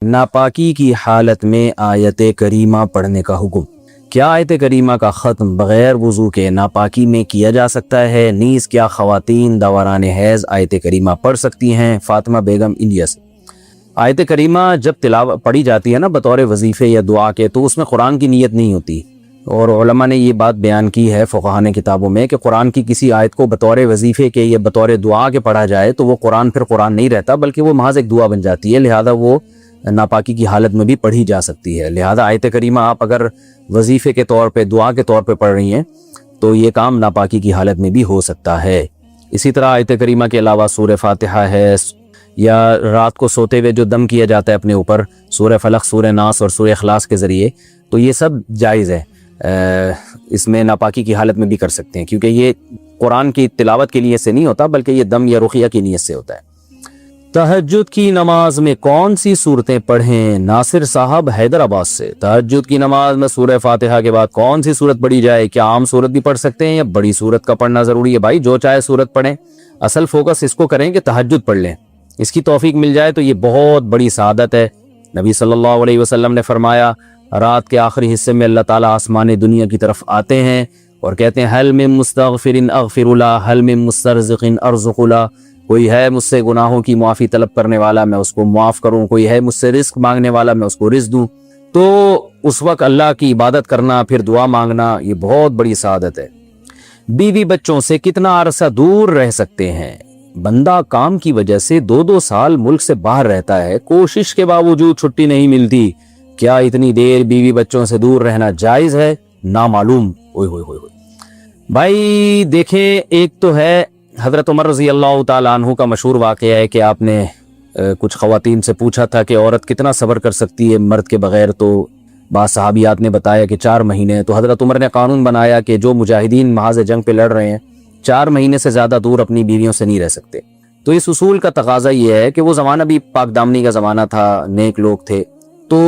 ناپاکی کی حالت میں آیت کریمہ پڑھنے کا حکم۔ کیا آیت کریمہ کا ختم بغیر وضو کے ناپاکی میں کیا جا سکتا ہے؟ نیز کیا خواتین دوران حیض آیت کریمہ پڑھ سکتی ہیں؟ فاطمہ بیگم انڈیا سے۔ آیت کریمہ جب تلاوت پڑھی جاتی ہے نا بطور وظیفے یا دعا کے، تو اس میں قرآن کی نیت نہیں ہوتی، اور علماء نے یہ بات بیان کی ہے فقہا نے کتابوں میں کہ قرآن کی کسی آیت کو بطور وظیفے کے یا بطور دعا کے پڑھا جائے تو وہ قرآن پھر قرآن نہیں رہتا، بلکہ وہ محض ایک دعا بن جاتی ہے، لہذا وہ ناپاکی کی حالت میں بھی پڑھی جا سکتی ہے۔ لہذا آیت کریمہ آپ اگر وظیفے کے طور پہ دعا کے طور پہ پڑھ رہی ہیں تو یہ کام ناپاکی کی حالت میں بھی ہو سکتا ہے۔ اسی طرح آیت کریمہ کے علاوہ سورہ فاتحہ ہے، یا رات کو سوتے ہوئے جو دم کیا جاتا ہے اپنے اوپر، سورہ فلق، سورہ ناس اور سورہ اخلاص کے ذریعے، تو یہ سب جائز ہے، اس میں ناپاکی کی حالت میں بھی کر سکتے ہیں، کیونکہ یہ قرآن کی تلاوت کی نیت سے نہیں ہوتا بلکہ یہ دم یا رقیہ کی نیت سے ہوتا ہے۔ تہجد کی نماز میں کون سی صورتیں پڑھیں؟ ناصر صاحب حیدرآباد سے۔ تہجد کی نماز میں سورہ فاتحہ کے بعد کون سی صورت پڑھی جائے؟ کیا عام صورت بھی پڑھ سکتے ہیں یا بڑی صورت کا پڑھنا ضروری ہے؟ بھائی جو چاہے صورت پڑھیں، اصل فوکس اس کو کریں کہ تہجد پڑھ لیں، اس کی توفیق مل جائے تو یہ بہت بڑی سعادت ہے۔ نبی صلی اللہ علیہ وسلم نے فرمایا رات کے آخری حصے میں اللہ تعالیٰ آسمان دنیا کی طرف آتے ہیں اور کہتے ہیں حل من مستغفر اغفر له، حل من مسترزق ارزق له، کوئی ہے مجھ سے گناہوں کی معافی طلب کرنے والا میں اس کو معاف کروں، کوئی ہے مجھ سے رزق مانگنے والا میں اس کو رزق دوں۔ تو اس وقت اللہ کی عبادت کرنا، پھر دعا مانگنا، یہ بہت بڑی سعادت ہے۔ بیوی بچوں سے کتنا عرصہ دور رہ سکتے ہیں؟ بندہ کام کی وجہ سے 2 سال ملک سے باہر رہتا ہے، کوشش کے باوجود چھٹی نہیں ملتی، کیا اتنی دیر بیوی بچوں سے دور رہنا جائز ہے؟ نامعلوم۔ اوئے ہوئے ہوئے ہوئے بھائی دیکھیں، ایک تو ہے حضرت عمر رضی اللہ تعالیٰ عنہ کا مشہور واقعہ ہے کہ آپ نے کچھ خواتین سے پوچھا تھا کہ عورت کتنا صبر کر سکتی ہے مرد کے بغیر، تو بعض صحابیات نے بتایا کہ 4 مہینے۔ تو حضرت عمر نے قانون بنایا کہ جو مجاہدین محاذ جنگ پہ لڑ رہے ہیں 4 مہینے سے زیادہ دور اپنی بیویوں سے نہیں رہ سکتے۔ تو اس اصول کا تقاضا یہ ہے کہ وہ زمانہ بھی پاک دامنی کا زمانہ تھا، نیک لوگ تھے، تو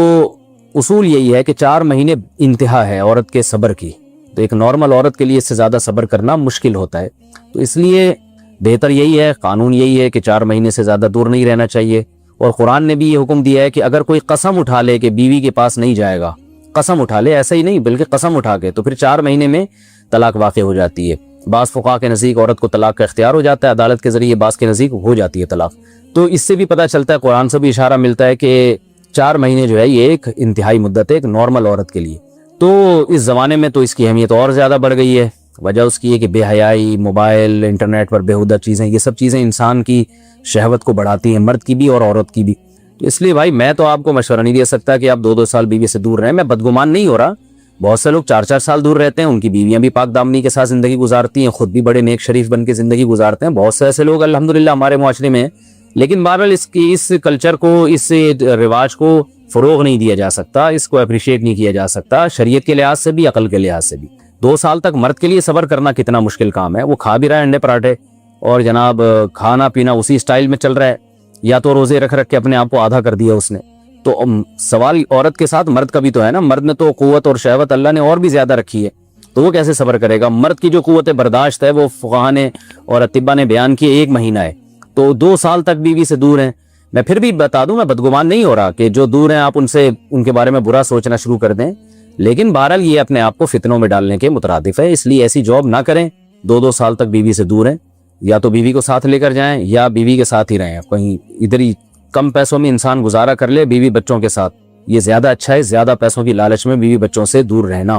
اصول یہی ہے کہ 4 مہینے انتہا ہے عورت کے صبر کی، تو ایک نارمل عورت کے لیے اس سے زیادہ صبر کرنا مشکل ہوتا ہے، تو اس لیے بہتر یہی ہے، قانون یہی ہے کہ 4 مہینے سے زیادہ دور نہیں رہنا چاہیے۔ اور قرآن نے بھی یہ حکم دیا ہے کہ اگر کوئی قسم اٹھا لے کہ بیوی کے پاس نہیں جائے گا، قسم اٹھا لے، ایسا ہی نہیں بلکہ قسم اٹھا کے، تو پھر 4 مہینے میں طلاق واقع ہو جاتی ہے۔ بعض فقہا کے نزدیک عورت کو طلاق کا اختیار ہو جاتا ہے عدالت کے ذریعے، بعض کے نزدیک ہو جاتی ہے طلاق۔ تو اس سے بھی پتہ چلتا ہے، قرآن سے بھی اشارہ ملتا ہے کہ 4 مہینے جو ہے یہ ایک انتہائی مدت ہے ایک نارمل عورت کے لیے۔ تو اس زمانے میں تو اس کی اہمیت اور زیادہ بڑھ گئی ہے، وجہ اس کی ہے کہ بے حیائی، موبائل، انٹرنیٹ پر بیہودہ چیزیں، یہ سب چیزیں انسان کی شہوت کو بڑھاتی ہیں، مرد کی بھی اور عورت کی بھی۔ تو اس لیے بھائی میں تو آپ کو مشورہ نہیں دے سکتا کہ آپ 2 سال بیوی سے دور رہیں، میں بدگمان نہیں ہو رہا، بہت سے لوگ 4 سال دور رہتے ہیں، ان کی بیویاں بھی پاک دامنی کے ساتھ زندگی گزارتی ہیں، خود بھی بڑے نیک شریف بن کے زندگی گزارتے ہیں، بہت سے ایسے لوگ الحمدللہ ہمارے معاشرے میں ہیں، لیکن بہرحال اس کلچر کو، اس رواج کو فروغ نہیں دیا جا سکتا، اس کو اپریشیٹ نہیں کیا جا سکتا، شریعت کے لحاظ سے بھی، عقل کے لحاظ سے بھی۔ 2 سال تک مرد کے لیے صبر کرنا کتنا مشکل کام ہے، وہ کھا بھی رہا ہے انڈے پراٹھے اور جناب کھانا پینا اسی سٹائل میں چل رہا ہے، یا تو روزے رکھ کے اپنے آپ کو آدھا کر دیا اس نے۔ تو سوال عورت کے ساتھ مرد کا بھی تو ہے نا، مرد نے تو قوت اور شہوت اللہ نے اور بھی زیادہ رکھی ہے، تو وہ کیسے صبر کرے گا؟ مرد کی جو قوت برداشت ہے وہ فقہا نے اور اطباء نے بیان کی 1 مہینہ ہے، تو 2 سال تک بیوی سے دور ہیں۔ میں پھر بھی بتا دوں، میں بدگمان نہیں ہو رہا کہ جو دور ہیں آپ ان کے بارے میں برا سوچنا شروع کر دیں، لیکن بہرحال یہ اپنے آپ کو فتنوں میں ڈالنے کے مترادف ہے، اس لیے ایسی جاب نہ کریں۔ 2 سال تک بیوی سے دور ہیں، یا تو بیوی کو ساتھ لے کر جائیں یا بیوی کے ساتھ ہی رہیں، کہیں ادھر ہی کم پیسوں میں انسان گزارا کر لے بیوی بچوں کے ساتھ، یہ زیادہ اچھا ہے، زیادہ پیسوں کی لالچ میں بیوی بچوں سے دور رہنا۔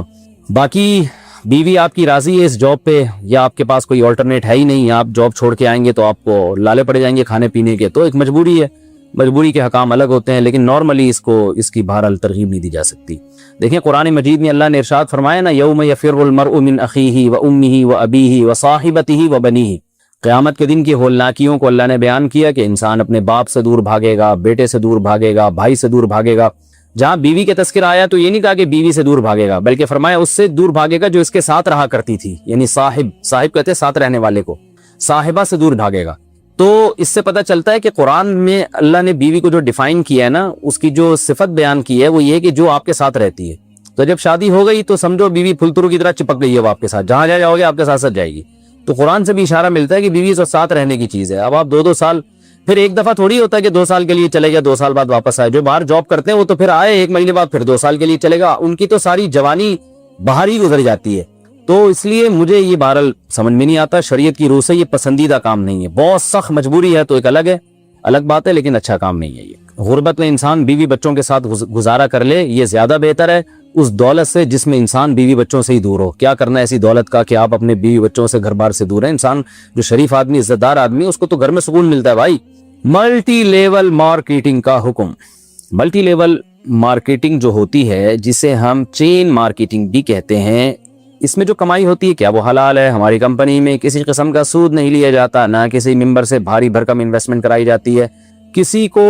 باقی بیوی آپ کی راضی ہے اس جاب پہ، یا آپ کے پاس کوئی آلٹرنیٹ ہے ہی نہیں، آپ جاب چھوڑ کے آئیں گے تو آپ کو لالے پڑ جائیں گے کھانے پینے کے، تو ایک مجبوری ہے، مجبوری کے حکام الگ ہوتے ہیں، لیکن نارملی اس کی بہرحال ترغیب نہیں دی جا سکتی۔ دیکھیں قرآن مجید میں اللہ نے ارشاد فرمایا نا، یوم یفر المرء من اخیہ وامہ وابیہ وصاحبتہ وبنیہ، قیامت کے دن کی ہولناکیوں کو اللہ نے بیان کیا کہ انسان اپنے باپ سے دور بھاگے گا، بیٹے سے دور بھاگے گا، بھائی سے دور بھاگے گا۔ جہاں بیوی کا تذکرہ آیا تو یہ نہیں کہا کہ بیوی سے دور بھاگے گا، بلکہ فرمایا اس سے دور بھاگے گا جو اس کے ساتھ رہا کرتی تھی، یعنی صاحب کہتے ہیں ساتھ رہنے والے کو، صاحبہ سے دور بھاگے گا۔ تو اس سے پتہ چلتا ہے کہ قرآن میں اللہ نے بیوی کو جو ڈیفائن کیا ہے نا، اس کی جو صفت بیان کی ہے وہ یہ ہے کہ جو آپ کے ساتھ رہتی ہے۔ تو جب شادی ہو گئی تو سمجھو بیوی پھلترو کی طرح چپک گئی ہے وہ آپ کے ساتھ، جہاں جاؤ گے آپ کے ساتھ ساتھ جائے گی۔ تو قرآن سے بھی اشارہ ملتا ہے کہ بیوی سے ساتھ رہنے کی چیز ہے۔ اب آپ 2 سال پھر ایک دفعہ تھوڑی ہوتا ہے کہ 2 سال کے لیے چلے گا 2 سال بعد واپس آئے. جو باہر جاب کرتے ہیں وہ تو پھر آئے 1 مہینے بعد پھر 2 سال کے لیے چلے گا, ان کی تو ساری جوانی باہر ہی گزر جاتی ہے. تو اس لیے مجھے یہ بہرحال سمجھ میں نہیں آتا, شریعت کی روح سے یہ پسندیدہ کام نہیں ہے. بہت سخت مجبوری ہے تو ایک الگ بات ہے, لیکن اچھا کام نہیں ہے یہ. غربت میں انسان بیوی بچوں کے ساتھ گزارا کر لے, یہ زیادہ بہتر ہے اس دولت سے جس میں انسان بیوی بچوں سے ہی دور ہو. کیا کرنا ہے ایسی دولت کا کہ آپ اپنے بیوی بچوں سے گھر بار سے دور ہیں. انسان جو شریف آدمی عزت دار آدمی اس کو تو گھر میں سکون ملتا ہے بھائی. ملٹی لیول مارکیٹنگ کا حکم. ملٹی لیول مارکیٹنگ جو ہوتی ہے جسے ہم چین مارکیٹنگ بھی کہتے ہیں, اس میں جو کمائی ہوتی ہے کیا وہ حلال ہے؟ ہماری کمپنی میں کسی قسم کا سود نہیں لیا جاتا, نہ کسی ممبر سے بھاری بھرکم انویسٹمنٹ کرائی جاتی ہے, کسی کو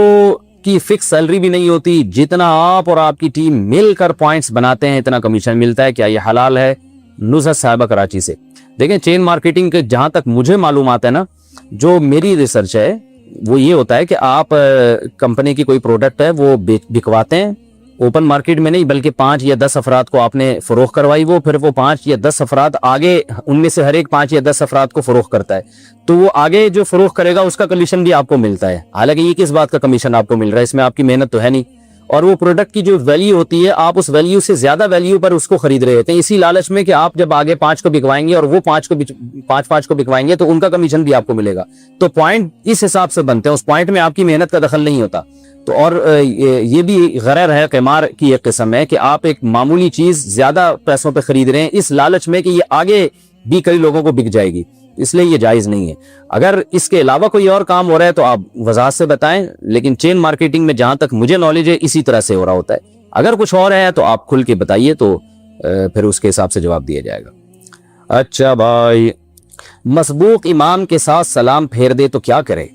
کی فکس سیلری بھی نہیں ہوتی. جتنا آپ اور آپ کی ٹیم مل کر پوائنٹس بناتے ہیں اتنا کمیشن ملتا ہے. کیا یہ حلال ہے؟ نصرت صاحبہ کراچی سے. دیکھیں چین مارکیٹنگ کے جہاں تک مجھے معلومات ہے نا, جو میری ریسرچ ہے وہ یہ ہوتا ہے کہ آپ کمپنی کی کوئی پروڈکٹ ہے وہ بکواتے ہیں اوپن مارکیٹ میں نہیں, بلکہ 5 یا 10 افراد کو آپ نے فروخت کروائی, وہ پھر وہ 5 یا 10 افراد آگے ان میں سے ہر ایک 5 یا 10 افراد کو فروخت کرتا ہے, تو وہ آگے جو فروخت کرے گا اس کا کمیشن بھی آپ کو ملتا ہے. حالانکہ یہ کس بات کا کمیشن آپ کو مل رہا ہے, اس میں آپ کی محنت تو ہے نہیں, اور وہ پروڈکٹ کی جو ویلیو ہوتی ہے آپ اس ویلیو سے زیادہ ویلیو پر اس کو خرید رہے ہوتے ہیں, اسی لالچ میں کہ آپ جب آگے 5 کو بکوائیں گے اور وہ 5 کو بکوائیں گے تو ان کا کمیشن بھی آپ کو ملے گا. تو پوائنٹ اس حساب سے بنتے ہیں, اس پوائنٹ میں آپ کی محنت کا دخل نہیں ہوتا. تو اور یہ بھی غرر ہے, قمار کی ایک قسم ہے کہ آپ ایک معمولی چیز زیادہ پیسوں پہ خرید رہے ہیں اس لالچ میں کہ یہ آگے بھی کئی لوگوں کو بک جائے گی, اس لیے یہ جائز نہیں ہے. اگر اس کے علاوہ کوئی اور کام ہو رہا ہے تو آپ وضاحت سے بتائیں, لیکن چین مارکیٹنگ میں جہاں تک مجھے نالج ہے اسی طرح سے ہو رہا ہوتا ہے. اگر کچھ اور ہے تو آپ کھل کے بتائیے تو پھر اس کے حساب سے جواب دیا جائے گا. اچھا بھائی, مسبوق امام کے ساتھ سلام پھیر دے تو کیا کرے؟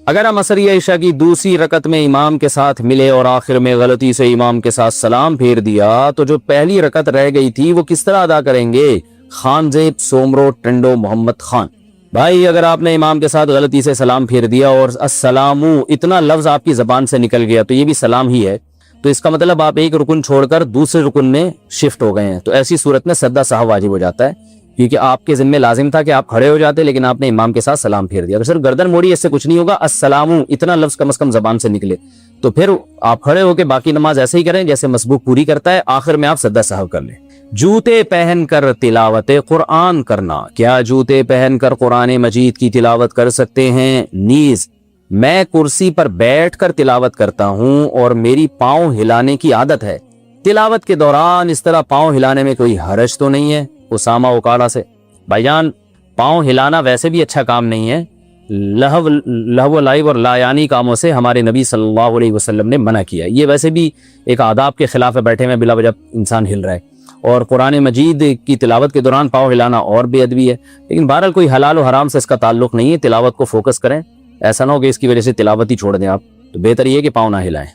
اگر ہم عصر عشاء کی دوسری رکعت میں امام کے ساتھ ملے اور آخر میں غلطی سے امام کے ساتھ سلام پھیر دیا تو جو پہلی رکعت رہ گئی تھی وہ کس طرح ادا کریں گے؟ خان زیب سومرو ٹنڈو محمد خان. بھائی اگر آپ نے امام کے ساتھ غلطی سے سلام پھیر دیا اور السلام اتنا لفظ آپ کی زبان سے نکل گیا تو یہ بھی سلام ہی ہے, تو اس کا مطلب آپ ایک رکن چھوڑ کر دوسرے رکن میں شفٹ ہو گئے ہیں. تو ایسی صورت میں سجدہ سہو واجب ہو جاتا ہے, کیونکہ آپ کے ذمہ لازم تھا کہ آپ کھڑے ہو جاتے لیکن آپ نے امام کے ساتھ سلام پھیر دیا. تو صرف گردن موڑی, اس سے کچھ نہیں ہوگا. السلام اتنا لفظ کم از کم زبان سے نکلے تو پھر آپ کھڑے ہو کے باقی نماز ایسے ہی کریں جیسے مسبوق پوری کرتا ہے, آخر میں آپ سجدہ سہو کر لیں. جوتے پہن کر تلاوت قرآن کرنا. کیا جوتے پہن کر قرآن مجید کی تلاوت کر سکتے ہیں؟ نیز میں کرسی پر بیٹھ کر تلاوت کرتا ہوں اور میری پاؤں ہلانے کی عادت ہے. تلاوت کے دوران اس طرح پاؤں ہلانے میں کوئی حرج تو نہیں ہے؟ اسامہ اوکاڑا سے. بھائی جان پاؤں ہلانا ویسے بھی اچھا کام نہیں ہے, لہو لائب اور لایانی کاموں سے ہمارے نبی صلی اللہ علیہ وسلم نے منع کیا. یہ ویسے بھی ایک آداب کے خلاف ہے, بیٹھے میں بلا وجہ انسان ہل رہا ہے, اور قرآن مجید کی تلاوت کے دوران پاؤں ہلانا اور بے ادبی ہے. لیکن بہرحال کوئی حلال و حرام سے اس کا تعلق نہیں ہے, تلاوت کو فوکس کریں, ایسا نہ ہو کہ اس کی وجہ سے تلاوت ہی چھوڑ دیں آپ. تو بہتر یہ کہ پاؤں نہ ہلائیں.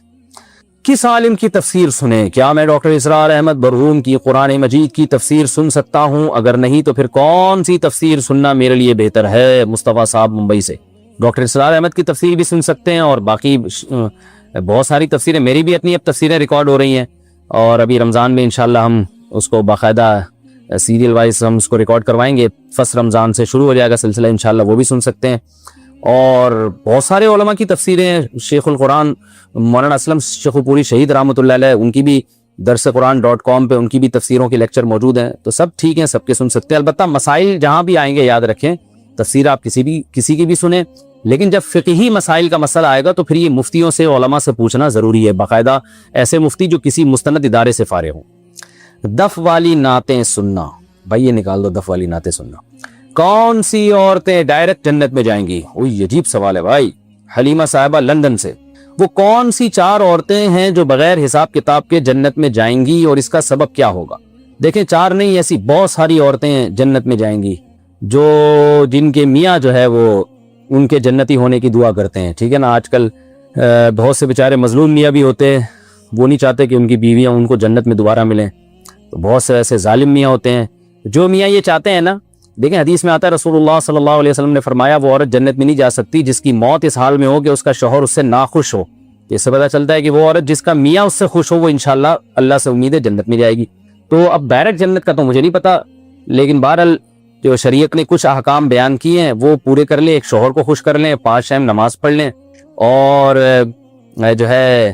کس عالم کی تفسیر سنیں؟ کیا میں ڈاکٹر اسرار احمد برہوم کی قرآن مجید کی تفسیر سن سکتا ہوں؟ اگر نہیں تو پھر کون سی تفسیر سننا میرے لیے بہتر ہے؟ مصطفیٰ صاحب ممبئی سے. ڈاکٹر اسرار احمد کی تفسیر بھی سن سکتے ہیں, اور باقی بہت ساری تفسیریں, میری بھی اپنی اب تفسیریں ریکارڈ ہو رہی ہیں, اور ابھی رمضان میں انشاءاللہ ہم اس کو باقاعدہ سیریل وائز ہم اس کو ریکارڈ کروائیں گے. فرسٹ رمضان سے شروع ہو جائے گا سلسلہ انشاءاللہ, وہ بھی سن سکتے ہیں. اور بہت سارے علماء کی تفسیریں, شیخ القرآن مولانا اسلم شیخ پوری شہید رحمۃ اللہ علیہ, ان کی بھی درسقرآن.com پہ ان کی بھی تفسیروں کے لیکچر موجود ہیں. تو سب ٹھیک ہیں, سب کے سن سکتے ہیں. البتہ مسائل جہاں بھی آئیں گے یاد رکھیں, تفسیر آپ کسی کی بھی سنیں, لیکن جب فقہی مسائل کا مسئلہ آئے گا تو پھر یہ مفتیوں سے, علماء سے پوچھنا ضروری ہے, باقاعدہ ایسے مفتی جو کسی مستند ادارے سے فارغ ہوں. دف والی نعتیں سننا. بھائی یہ نکال دو, دف والی نعتیں سننا. کون سی عورتیں ڈائریکٹ جنت میں جائیں گی؟ وہی عجیب سوال ہے بھائی. حلیمہ صاحبہ لندن سے. وہ کون سی 4 عورتیں ہیں جو بغیر حساب کتاب کے جنت میں جائیں گی اور اس کا سبب کیا ہوگا؟ دیکھیں 4 نہیں, ایسی بہت ساری عورتیں جنت میں جائیں گی جو جن کے میاں جو ہے وہ ان کے جنتی ہونے کی دعا کرتے ہیں. ٹھیک ہے نا, آج کل بہت سے بیچارے مظلوم میاں بھی ہوتے ہیں, وہ نہیں چاہتے کہ ان کی بیویاں ان کو جنت میں دوبارہ ملیں. تو بہت سے ایسے ظالم میاں ہوتے ہیں جو میاں یہ چاہتے ہیں نا. دیکھیں حدیث میں آتا ہے, رسول اللہ صلی اللہ علیہ وسلم نے فرمایا وہ عورت جنت میں نہیں جا سکتی جس کی موت اس حال میں ہو کہ اس کا شوہر اس سے ناخوش ہو. اس سے پتہ چلتا ہے کہ وہ عورت جس کا میاں اس سے خوش ہو وہ انشاءاللہ اللہ سے امید ہے جنت میں جائے گی. تو اب ڈائریکٹ جنت کا تو مجھے نہیں پتا, لیکن بہرحال جو شریعت نے کچھ احکام بیان کیے ہیں وہ پورے کر لیں، ایک شوہر کو خوش کر لیں، 5 ٹائم نماز پڑھ لیں، اور جو ہے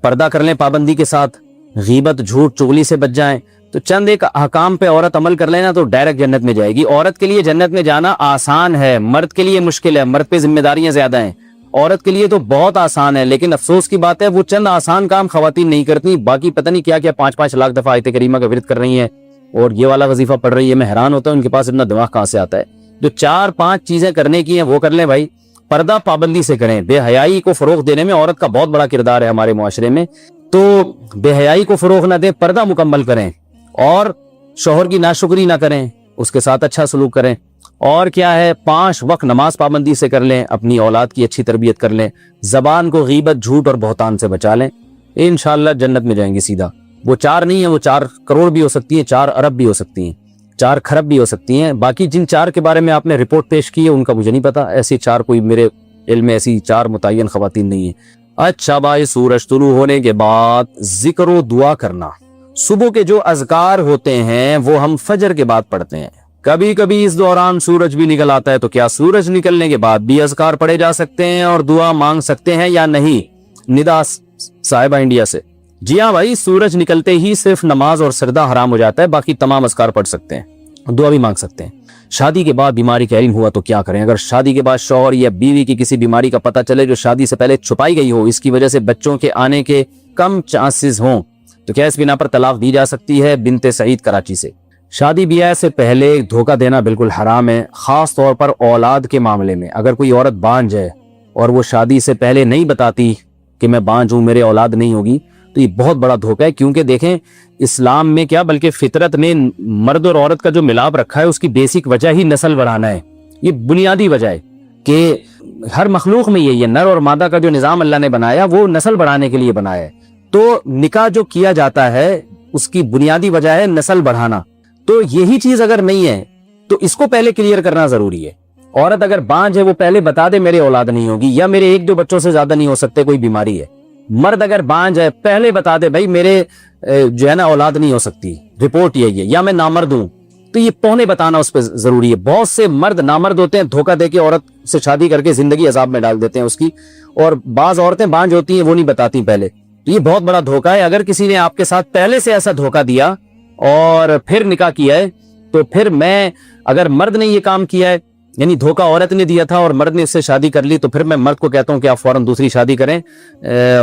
پردہ کر لیں پابندی کے ساتھ، غیبت جھوٹ چغلی سے بچ جائیں، تو چند ایک احکام پہ عورت عمل کر لینا تو ڈائریکٹ جنت میں جائے گی۔ عورت کے لیے جنت میں جانا آسان ہے، مرد کے لیے مشکل ہے، مرد پہ ذمہ داریاں زیادہ ہیں۔ عورت کے لیے تو بہت آسان ہے، لیکن افسوس کی بات ہے وہ چند آسان کام خواتین نہیں کرتی، باقی پتہ نہیں کیا کیا 5-5 لاکھ دفعہ آیت کریمہ کا ورد کر رہی ہیں اور یہ والا وظیفہ پڑھ رہی ہے۔ میں حیران ہوتا ہوں ان کے پاس اتنا دماغ کہاں سے آتا ہے۔ جو 4-5 چیزیں کرنے کی ہیں وہ کر لیں بھائی، پردہ پابندی سے کریں۔ بے حیائی کو فروغ دینے میں عورت کا بہت بڑا کردار ہے ہمارے معاشرے میں، تو بے حیائی کو فروغ نہ دیں، پردہ مکمل کریں، اور شوہر کی ناشکری نہ کریں، اس کے ساتھ اچھا سلوک کریں، اور کیا ہے 5 وقت نماز پابندی سے کر لیں، اپنی اولاد کی اچھی تربیت کر لیں، زبان کو غیبت جھوٹ اور بہتان سے بچا لیں، انشاءاللہ جنت میں جائیں گے سیدھا۔ وہ 4 نہیں ہیں، وہ 4 کروڑ بھی ہو سکتی ہیں، 4 ارب بھی ہو سکتی ہیں، 4 کھرب بھی ہو سکتی ہیں۔ باقی جن 4 کے بارے میں آپ نے رپورٹ پیش کی ہے ان کا مجھے نہیں پتا، ایسی 4 کوئی میرے علم میں ایسی 4 متعین خواتین نہیں ہیں۔ اچھا بھائی، سورج طلوع ہونے کے بعد ذکر و دعا کرنا۔ صبح کے جو اذکار ہوتے ہیں وہ ہم فجر کے بعد پڑھتے ہیں، کبھی کبھی اس دوران سورج بھی نکل آتا ہے، تو کیا سورج نکلنے کے بعد بھی اذکار پڑھے جا سکتے ہیں اور دعا مانگ سکتے ہیں یا نہیں؟ ندا صاحبہ انڈیا سے۔ جی ہاں بھائی، سورج نکلتے ہی صرف نماز اور سردہ حرام ہو جاتا ہے، باقی تمام اذکار پڑھ سکتے ہیں، دعا بھی مانگ سکتے ہیں۔ شادی کے بعد بیماری کا علم ہوا تو کیا کریں؟ اگر شادی کے بعد شوہر یا بیوی کی کسی بیماری کا پتہ چلے جو شادی سے پہلے چھپائی گئی ہو، اس کی وجہ سے بچوں کے آنے کے کم چانسز ہوں، تو کیا اس بنا پر طلاق دی جا سکتی ہے؟ بنت سعید کراچی سے۔ شادی بیاہ سے پہلے دھوکہ دینا بالکل حرام ہے، خاص طور پر اولاد کے معاملے میں۔ اگر کوئی عورت بانجھ ہے اور وہ شادی سے پہلے نہیں بتاتی کہ میں بانجھ ہوں، میرے اولاد نہیں ہوگی، تو یہ بہت بڑا دھوکہ ہے، کیونکہ دیکھیں اسلام میں کیا بلکہ فطرت نے مرد اور عورت کا جو ملاپ رکھا ہے اس کی بیسک وجہ ہی نسل بڑھانا ہے، یہ بنیادی وجہ ہے کہ ہر مخلوق میں یہی ہے، نر اور مادہ کا جو نظام اللہ نے بنایا وہ نسل بڑھانے کے لیے بنایا ہے۔ تو نکاح جو کیا جاتا ہے اس کی بنیادی وجہ ہے نسل بڑھانا، تو یہی چیز اگر نہیں ہے تو اس کو پہلے کلیئر کرنا ضروری ہے۔ عورت اگر بانجھ ہے وہ پہلے بتا دے میرے اولاد نہیں ہوگی، یا میرے 1-2 بچوں سے زیادہ نہیں ہو سکتے، کوئی بیماری ہے۔ مرد اگر بانجھ ہے پہلے بتا دے بھائی میرے جو ہے نا اولاد نہیں ہو سکتی، رپورٹ یہی ہے، یا میں نامرد ہوں، تو یہ پہلے بتانا اس پہ ضروری ہے۔ بہت سے مرد نامرد ہوتے ہیں، دھوکہ دے کے عورت سے شادی کر کے زندگی عذاب میں ڈال دیتے ہیں اس کی، اور بعض عورتیں بانجھ ہوتی ہیں وہ نہیں بتاتی پہلے، تو یہ بہت بڑا دھوکہ ہے۔ اگر کسی نے آپ کے ساتھ پہلے سے ایسا دھوکہ دیا اور پھر نکاح کیا ہے، تو پھر میں اگر مرد نے یہ کام کیا ہے، یعنی دھوکہ عورت نے دیا تھا اور مرد نے اس سے شادی کر لی، تو پھر میں مرد کو کہتا ہوں کہ آپ فوراً دوسری شادی کریں،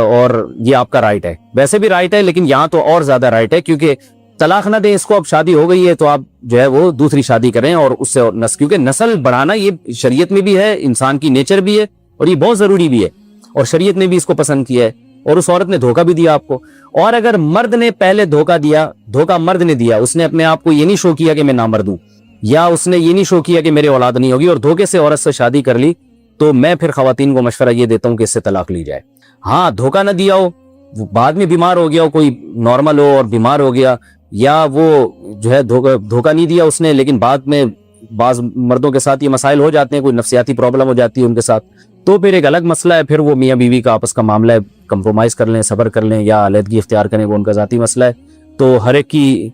اور یہ آپ کا رائٹ ہے، ویسے بھی رائٹ ہے لیکن یہاں تو اور زیادہ رائٹ ہے، کیونکہ طلاق نہ دیں اس کو، اب شادی ہو گئی ہے تو آپ جو ہے وہ دوسری شادی کریں، اور اس سے کیونکہ نسل بڑھانا یہ شریعت میں بھی ہے، انسان کی نیچر بھی ہے، اور یہ بہت ضروری بھی ہے، اور شریعت نے بھی اس کو پسند کیا ہے، اور اس عورت نے دھوکہ بھی دیا آپ کو۔ اور اگر مرد نے پہلے دھوکہ دیا، دھوکہ مرد نے دیا، اس نے اپنے آپ کو یہ نہیں شو کیا کہ میں نامرد ہوں، یا اس نے یہ نہیں شو کیا کہ میرے اولاد نہیں ہوگی، اور دھوکے سے عورت سے شادی کر لی، تو میں پھر خواتین کو مشورہ یہ دیتا ہوں کہ اس سے طلاق لی جائے۔ ہاں دھوکہ نہ دیا ہو، بعد میں بیمار ہو گیا ہو، کوئی نارمل ہو اور بیمار ہو گیا، یا وہ جو ہے دھوکہ نہیں دیا اس نے لیکن بعد میں بعض مردوں کے ساتھ یہ مسائل ہو جاتے ہیں، کوئی نفسیاتی پرابلم ہو جاتی ہے ان کے ساتھ، تو پھر ایک الگ مسئلہ ہے، پھر وہ میاں بیوی کا آپس کا معاملہ ہے، کمپرومائز کر لیں، صبر کر لیں، یا علیحدگی اختیار کریں، وہ ان کا ذاتی مسئلہ ہے۔ تو ہر ایک کی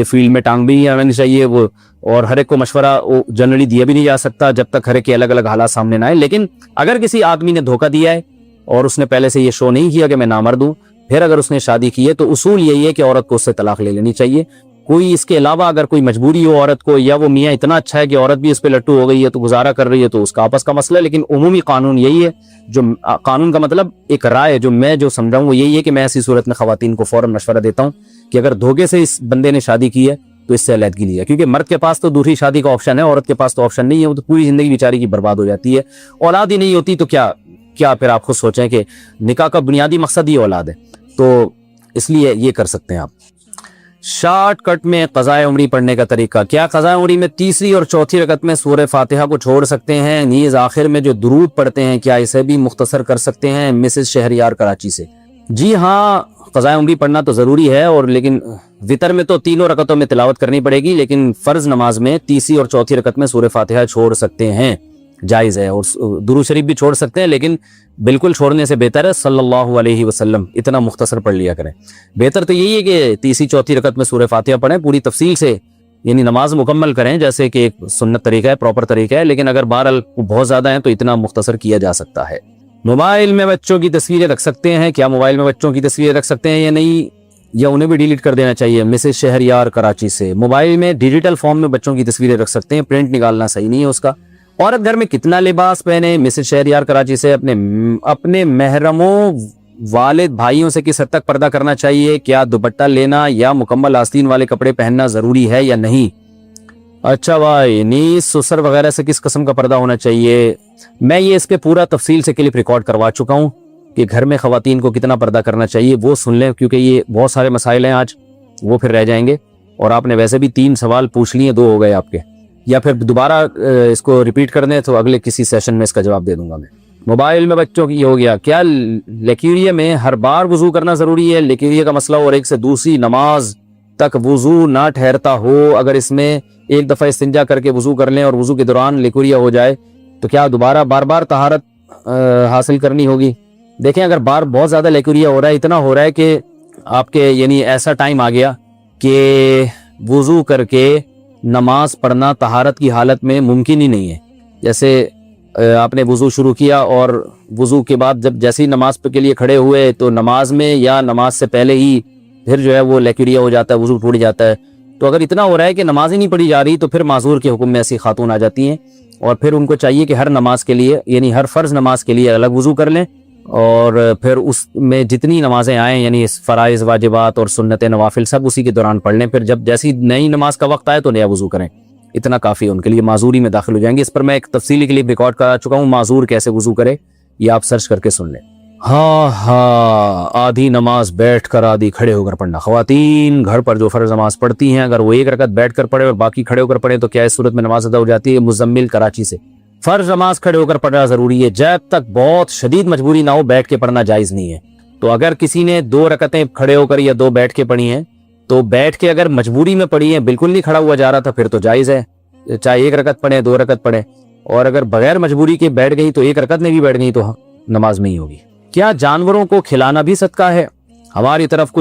فیلڈ میں ٹانگ بھی نہیں آنی چاہیے وہ، اور ہر ایک کو مشورہ جنرلی دیا بھی نہیں جا سکتا جب تک ہر ایک کے الگ الگ حالات سامنے نہ آئے۔ لیکن اگر کسی آدمی نے دھوکہ دیا ہے اور اس نے پہلے سے یہ شو نہیں کیا کہ میں نامرد ہوں، پھر اگر اس نے شادی کی ہے تو اصول یہی ہے کہ عورت کو اس سے طلاق لے لینی چاہیے۔ کوئی اس کے علاوہ اگر کوئی مجبوری ہو عورت کو، یا وہ میاں اتنا اچھا ہے کہ عورت بھی اس پہ لٹو ہو گئی ہے تو گزارا کر رہی ہے، تو اس کا آپس کا مسئلہ ہے، لیکن عمومی قانون یہی ہے، جو قانون کا مطلب ایک رائے جو میں سمجھا ہوں وہ یہی ہے کہ میں ایسی صورت میں خواتین کو فوراً مشورہ دیتا ہوں کہ اگر دھوکے سے اس بندے نے شادی کی ہے تو اس سے علیحدگی لی ہے، کیونکہ مرد کے پاس تو دوسری شادی کا آپشن ہے، عورت کے پاس تو آپشن نہیں ہے، وہ تو پوری زندگی بیچاری کی برباد ہو جاتی ہے۔ اولاد ہی نہیں ہوتی تو کیا پھر آپ خود سوچیں کہ نکاح کا بنیادی مقصد ہی اولاد ہے، تو اس لیے یہ کر سکتے ہیں آپ۔ شارٹ کٹ میں قضائے عمری پڑھنے کا طریقہ کیا؟ قضائے عمری میں تیسری اور چوتھی رکعت میں سورہ فاتحہ کو چھوڑ سکتے ہیں، نیز آخر میں جو درود پڑھتے ہیں کیا اسے بھی مختصر کر سکتے ہیں؟ مسز شہریار کراچی سے۔ جی ہاں، قضائے عمری پڑھنا تو ضروری ہے، اور لیکن وتر میں تو تینوں رکعتوں میں تلاوت کرنی پڑے گی، لیکن فرض نماز میں تیسری اور چوتھی رکعت میں سورہ فاتحہ چھوڑ سکتے ہیں، جائز ہے، اور درود شریف بھی چھوڑ سکتے ہیں، لیکن بالکل چھوڑنے سے بہتر ہے صلی اللہ علیہ وسلم اتنا مختصر پڑھ لیا کریں۔ بہتر تو یہی ہے کہ تیسری چوتھی رکعت میں سورہ فاتحہ پڑھیں پوری تفصیل سے، یعنی نماز مکمل کریں جیسے کہ ایک سنت طریقہ ہے، پراپر طریقہ ہے، لیکن اگر بہرحال بہت زیادہ ہیں تو اتنا مختصر کیا جا سکتا ہے۔ موبائل میں بچوں کی تصویریں رکھ سکتے ہیں، کیا موبائل میں بچوں کی تصویریں رکھ سکتے ہیں یا نہیں، یا انہیں بھی ڈیلیٹ کر دینا چاہیے؟ مسز شہریار کراچی سے، موبائل میں ڈیجیٹل فارم میں بچوں کی تصویریں رکھ سکتے ہیں، پرنٹ نکالنا صحیح نہیں ہے اس کا۔ عورت گھر میں کتنا لباس پہنے؟ مسز شہریار کراچی سے، اپنے محرموں والد بھائیوں سے کس حد تک پردہ کرنا چاہیے؟ کیا دوپٹہ لینا یا مکمل آستین والے کپڑے پہننا ضروری ہے یا نہیں؟ اچھا بھائی، نیز سسر وغیرہ سے کس قسم کا پردہ ہونا چاہیے؟ میں یہ اس پہ پورا تفصیل سے کلپ ریکارڈ کروا چکا ہوں کہ گھر میں خواتین کو کتنا پردہ کرنا چاہیے، وہ سن لیں، کیونکہ یہ بہت سارے مسائل ہیں آج، وہ پھر رہ جائیں گے، اور آپ نے ویسے بھی 3 سوال پوچھ لیے، 2 ہو گئے آپ کے، یا پھر دوبارہ اس کو ریپیٹ کر دیں تو اگلے کسی سیشن میں اس کا جواب دے دوں گا میں۔ موبائل میں بچوں کی ہو گیا، کیا لیکیریے میں ہر بار وضو کرنا ضروری ہے؟ لیکیریے کا مسئلہ اور ایک سے دوسری نماز تک وضو نہ ٹھہرتا ہو، اگر اس میں ایک دفعہ استنجا کر کے وضو کر لیں اور وضو کے دوران لیکوریا ہو جائے تو کیا دوبارہ بار بار طہارت حاصل کرنی ہوگی؟ دیکھیں، اگر بہت زیادہ لیکوریا ہو رہا ہے، اتنا ہو رہا ہے کہ آپ کے یعنی ایسا ٹائم آ گیا کہ وضو کر کے نماز پڑھنا طہارت کی حالت میں ممکن ہی نہیں ہے، جیسے آپ نے وضو شروع کیا اور وضو کے بعد جب جیسے ہی نماز کے لیے کھڑے ہوئے تو نماز میں یا نماز سے پہلے ہی پھر جو ہے وہ لیکوریا ہو جاتا ہے، وضو ٹوٹ جاتا ہے۔ تو اگر اتنا ہو رہا ہے کہ نماز ہی نہیں پڑھی جا رہی تو پھر معذور کے حکم میں ایسی خاتون آ جاتی ہیں، اور پھر ان کو چاہیے کہ ہر نماز کے لیے یعنی ہر فرض نماز کے لیے الگ وضو کر لیں، اور پھر اس میں جتنی نمازیں آئیں یعنی فرائض واجبات اور سنت نوافل سب اسی کے دوران پڑھ لیں، پھر جب جیسی نئی نماز کا وقت آئے تو نیا وضو کریں، اتنا کافی ہے ان کے لیے، معذوری میں داخل ہو جائیں گے۔ اس پر میں ایک تفصیلی کلپ ریکارڈ کرا چکا ہوں، معذور کیسے وضو کرے، یہ آپ سرچ کر کے سن لیں۔ آدھی نماز بیٹھ کر آدھی کھڑے ہو کر پڑھنا، خواتین گھر پر جو فرض نماز پڑھتی ہیں اگر وہ ایک رکعت بیٹھ کر پڑھے اور باقی کھڑے ہو کر پڑھے تو کیا اس صورت میں نماز ادا ہو جاتی ہے؟ مزمل کراچی سے، فرض نماز کھڑے ہو کر پڑھنا ضروری ہے، جب تک بہت شدید مجبوری نہ ہو بیٹھ کے پڑھنا جائز نہیں ہے۔ تو اگر کسی نے 2 رکعتیں کھڑے ہو کر یا 2 بیٹھ کے پڑھی ہیں تو بیٹھ کے اگر مجبوری میں پڑھی ہیں، بالکل نہیں کھڑا ہوا جا رہا تھا، پھر تو جائز ہے، چاہے 1 رکعت پڑھیں 2 رکعت پڑھیں، اور اگر بغیر مجبوری کے بیٹھ گئی تو 1 رکعت میں بھی بیٹھ گئی تو نماز میں ہی ہوگی۔ کیا جانوروں کو کھلانا بھی صدقہ ہے؟ ہماری طرف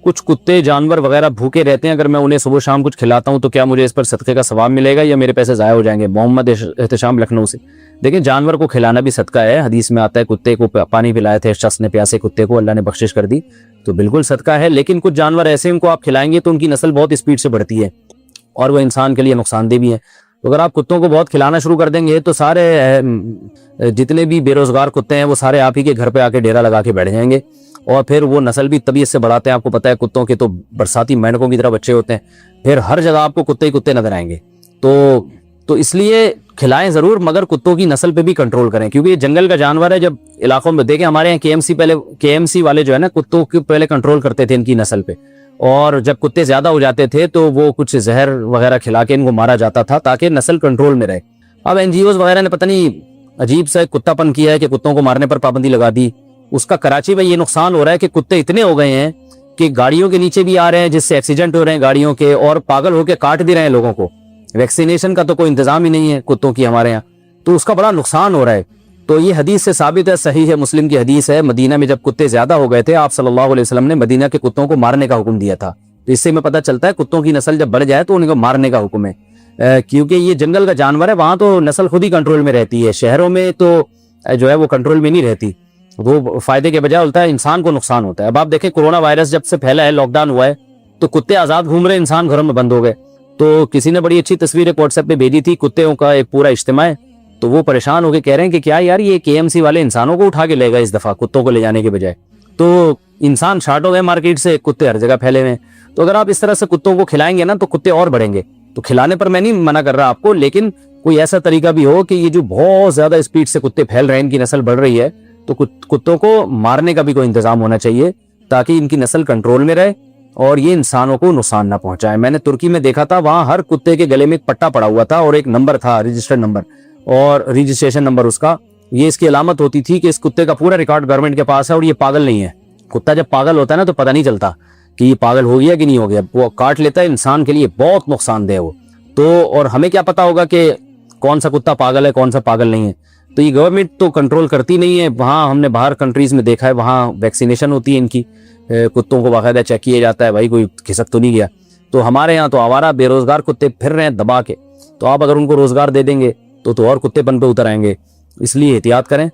کچھ کتے جانور وغیرہ بھوکے رہتے ہیں، اگر میں انہیں صبح شام کچھ کھلاتا ہوں تو کیا مجھے اس پر صدقے کا ثواب ملے گا یا میرے پیسے ضائع ہو جائیں گے؟ محمد احتشام لکھنؤ سے۔ دیکھیں، جانور کو کھلانا بھی صدقہ ہے، حدیث میں آتا ہے کتے کو پانی پلائے تھے شخص نے، پیاسے کتے کو اللہ نے بخشش کر دی، تو بالکل صدقہ ہے، لیکن کچھ جانور ایسے ان کو آپ کھلائیں گے تو ان کی نسل بہت اسپیڈ سے بڑھتی ہے اور وہ انسان کے لیے نقصان دہ بھی ہے۔ تو اگر آپ کتوں کو بہت کھلانا شروع کر دیں گے تو سارے جتنے بھی بے روزگار کتے ہیں وہ سارے آپ ہی کے گھر پہ آ کے ڈیرا لگا کے بیٹھ جائیں گے، اور پھر وہ نسل بھی طبیعت سے بڑھاتے ہیں۔ آپ کو پتہ ہے کتوں کے تو برساتی مینڈکوں کی طرح بچے ہوتے ہیں، پھر ہر جگہ آپ کو کتے ہی کتے نظر آئیں گے، تو اس لیے کھلائیں ضرور، مگر کتوں کی نسل پہ بھی کنٹرول کریں، کیونکہ یہ جنگل کا جانور ہے۔ جب علاقوں میں دیکھیں ہمارے یہاں کے ایم سی والے جو ہے نا کتوں کے پہلے کنٹرول کرتے تھے ان کی نسل پہ، اور جب کتے زیادہ ہو جاتے تھے تو وہ کچھ زہر وغیرہ کھلا کے ان کو مارا جاتا تھا تاکہ نسل کنٹرول میں رہے۔ اب این جی اوز وغیرہ نے پتہ نہیں عجیب سا کتا پن کیا ہے کہ کتوں کو مارنے پر پابندی لگا دی، اس کا کراچی میں یہ نقصان ہو رہا ہے کہ کتے اتنے ہو گئے ہیں کہ گاڑیوں کے نیچے بھی آ رہے ہیں جس سے ایکسیڈنٹ ہو رہے ہیں گاڑیوں کے، اور پاگل ہو کے کاٹ بھی رہے ہیں لوگوں کو۔ ویکسینیشن کا تو کوئی انتظام ہی نہیں ہے کتوں کی ہمارے یہاں، تو اس کا بڑا نقصان ہو رہا ہے۔ تو یہ حدیث سے ثابت ہے، صحیح ہے، مسلم کی حدیث ہے، مدینہ میں جب کتے زیادہ ہو گئے تھے آپ صلی اللہ علیہ وسلم نے مدینہ کے کتوں کو مارنے کا حکم دیا تھا۔ تو اس سے میں پتہ چلتا ہے کتوں کی نسل جب بڑھ جائے تو ان کو مارنے کا حکم ہے، کیونکہ یہ جنگل کا جانور ہے، وہاں تو نسل خود ہی کنٹرول میں رہتی ہے، شہروں میں تو جو ہے وہ کنٹرول میں نہیں رہتی، وہ فائدے کے بجائے ہوتا ہے انسان کو نقصان ہوتا ہے۔ اب آپ دیکھیں کورونا وائرس جب سے پھیلا ہے، لاک ڈاؤن ہوا ہے، تو کتے آزاد گھوم رہے، انسان گھروں میں بند ہو گئے۔ تو کسی نے بڑی اچھی تصویر ایک واٹس ایپ پہ بھیجی تھی، کتوں کا ایک پورا اجتماع ہے، تو وہ پریشان ہو کے کہہ رہے ہیں کہ کیا یار یہ کے ایم سی والے انسانوں کو اٹھا کے لے گئے اس دفعہ کتوں کو لے جانے کے بجائے، تو انسان شارٹ ہو گئے مارکیٹ سے، کتے ہر جگہ پھیلے ہوئے۔ تو اگر آپ اس طرح سے کتوں کو کھلائیں گے نا تو کتے اور بڑھیں گے۔ تو کھلانے پر میں نہیں منع کر رہا آپ کو، لیکن کوئی ایسا طریقہ بھی ہو کہ یہ جو بہت زیادہ اسپیڈ سے کتے پھیل رہے ہیں، ان کی نسل بڑھ رہی ہے، تو کتوں کو مارنے کا بھی کوئی انتظام ہونا چاہیے تاکہ ان کی نسل کنٹرول میں رہے اور یہ انسانوں کو نقصان نہ پہنچائے۔ میں نے ترکی میں دیکھا تھا، وہاں ہر کتے کے گلے میں ایک پٹا پڑا ہوا تھا اور ایک نمبر تھا، رجسٹرڈ نمبر اور رجسٹریشن نمبر اس کا، یہ اس کی علامت ہوتی تھی کہ اس کتے کا پورا ریکارڈ گورنمنٹ کے پاس ہے اور یہ پاگل نہیں ہے۔ کتا جب پاگل ہوتا ہے نا تو پتہ نہیں چلتا کہ یہ پاگل ہو گیا کہ نہیں ہو گیا، وہ کاٹ لیتا ہے، انسان کے لیے بہت نقصان دہ وہ تو، اور ہمیں کیا پتا ہوگا کہ کون سا کتا پاگل ہے کون سا پاگل نہیں ہے، تو یہ گورنمنٹ تو کنٹرول کرتی نہیں ہے۔ وہاں ہم نے باہر کنٹریز میں دیکھا ہے، وہاں ویکسینیشن ہوتی ہے ان کی، کتوں کو باقاعدہ چیک کیا جاتا ہے بھائی کوئی کھسک تو نہیں گیا، تو ہمارے یہاں تو آوارہ بے روزگار کتے پھر رہے ہیں دبا کے، تو آپ اگر ان کو روزگار دے دیں گے تو اور کتے پن پہ اتر آئیں گے، اس لیے احتیاط کریں۔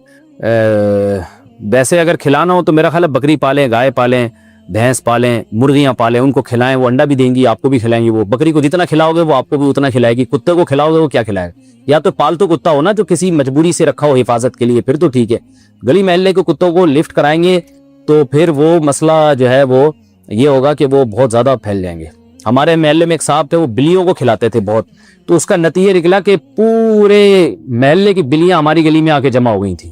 ویسے اگر کھلانا ہو تو میرا خیال ہے بکری پالیں، گائے پالیں، بھینس پالیں، مرغیاں پالیں، ان کو کھلائیں، وہ انڈا بھی دیں گی، آپ کو بھی کھلائیں گی۔ وہ بکری کو جتنا کھلاؤ گے وہ آپ کو بھی اتنا کھلائے گی، کتے کو کھلاؤ گے وہ کیا کھلائے گا؟ یا تو پالتو کتا ہو نا جو کسی مجبوری سے رکھا ہو حفاظت کے لیے، پھر تو ٹھیک ہے۔ گلی محلے کے کتوں کو لفٹ کرائیں گے تو پھر وہ مسئلہ جو ہے وہ یہ ہوگا کہ وہ بہت زیادہ پھیل جائیں گے۔ ہمارے محلے میں ایک صاحب تھے، وہ بلیوں کو کھلاتے تھے بہت، تو اس کا نتیجہ نکلا کہ پورے محلے کی بلیاں ہماری گلی میں آ کے جمع ہو گئی تھیں۔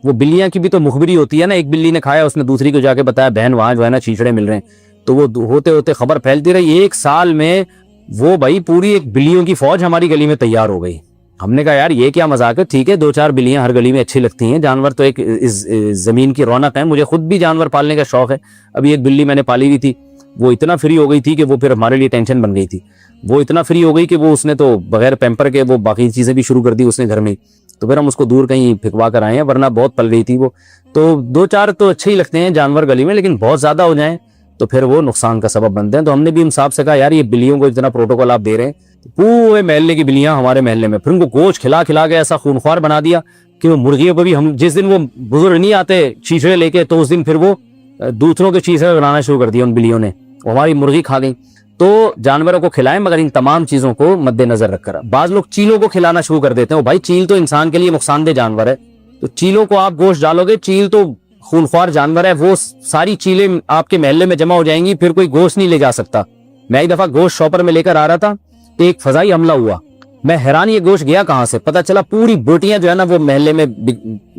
وہ بلیاں کی بھی تو مخبری ہوتی ہے نا، ایک بلی نے کھایا، اس نے دوسری کو جا کے بتایا بہن وہاں جو ہے نا چیچڑے مل رہے ہیں، تو وہ ہوتے ہوتے خبر پھیلتی رہی۔ ایک سال میں وہ بھائی پوری ایک بلیوں کی فوج ہماری گلی میں تیار ہو گئی۔ ہم نے کہا یار یہ کیا مذاق ہے، ٹھیک ہے 2-4 بلیاں ہر گلی میں اچھی لگتی ہیں، جانور تو ایک زمین کی رونق ہے، مجھے خود بھی جانور پالنے کا شوق ہے۔ ابھی ایک بلی میں نے پالی ہوئی تھی، وہ اتنا فری ہو گئی تھی کہ وہ پھر ہمارے لیے ٹینشن بن گئی تھی۔ وہ اتنا فری ہو گئی کہ وہ اس نے تو بغیر پیمپر کے وہ باقی چیزیں بھی شروع کر دی اس نے گھر میں، تو پھر ہم اس کو دور کہیں پھکوا کر آئے ہیں، ورنہ بہت پل گئی تھی وہ۔ تو 2-4 تو اچھے ہی لگتے ہیں جانور گلی میں، لیکن بہت زیادہ ہو جائیں تو پھر وہ نقصان کا سبب بنتے ہیں۔ تو ہم نے بھی ہم صاحب سے کہا یار یہ بلیوں کو اتنا پروٹوکول آپ دے رہے ہیں، پورے محلے کی بلیاں ہمارے محلے میں، پھر ان کو گوشت کھلا کھلا کے ایسا خونخوار بنا دیا کہ وہ مرغیوں پہ بھی ہم جس دن وہ بزرگ نہیں آتے چیچڑے لے کے، تو اس دن پھر وہ دوسروں کے چیچڑے بنانا شروع کر دیا ان بلیوں نے، ہماری مرغی کھا گئی۔ تو جانوروں کو کھلائیں مگر ان تمام چیزوں کو مد نظر رکھ کر۔ بعض لوگ چیلوں کو کھلانا شروع کر دیتے ہیں، بھائی چیل تو انسان کے لیے نقصان دہ جانور ہے، تو چیلوں کو آپ گوشت ڈالو گے، چیل تو خونخوار جانور ہے، وہ ساری چیلیں آپ کے محلے میں جمع ہو جائیں گی، پھر کوئی گوشت نہیں لے جا سکتا۔ میں ایک دفعہ گوشت شاپر میں لے کر آ رہا تھا تو ایک فضائی حملہ ہوا، میں حیران یہ گوشت گیا کہاں سے، پتہ چلا پوری بوٹیاں جو ہے نا وہ محلے میں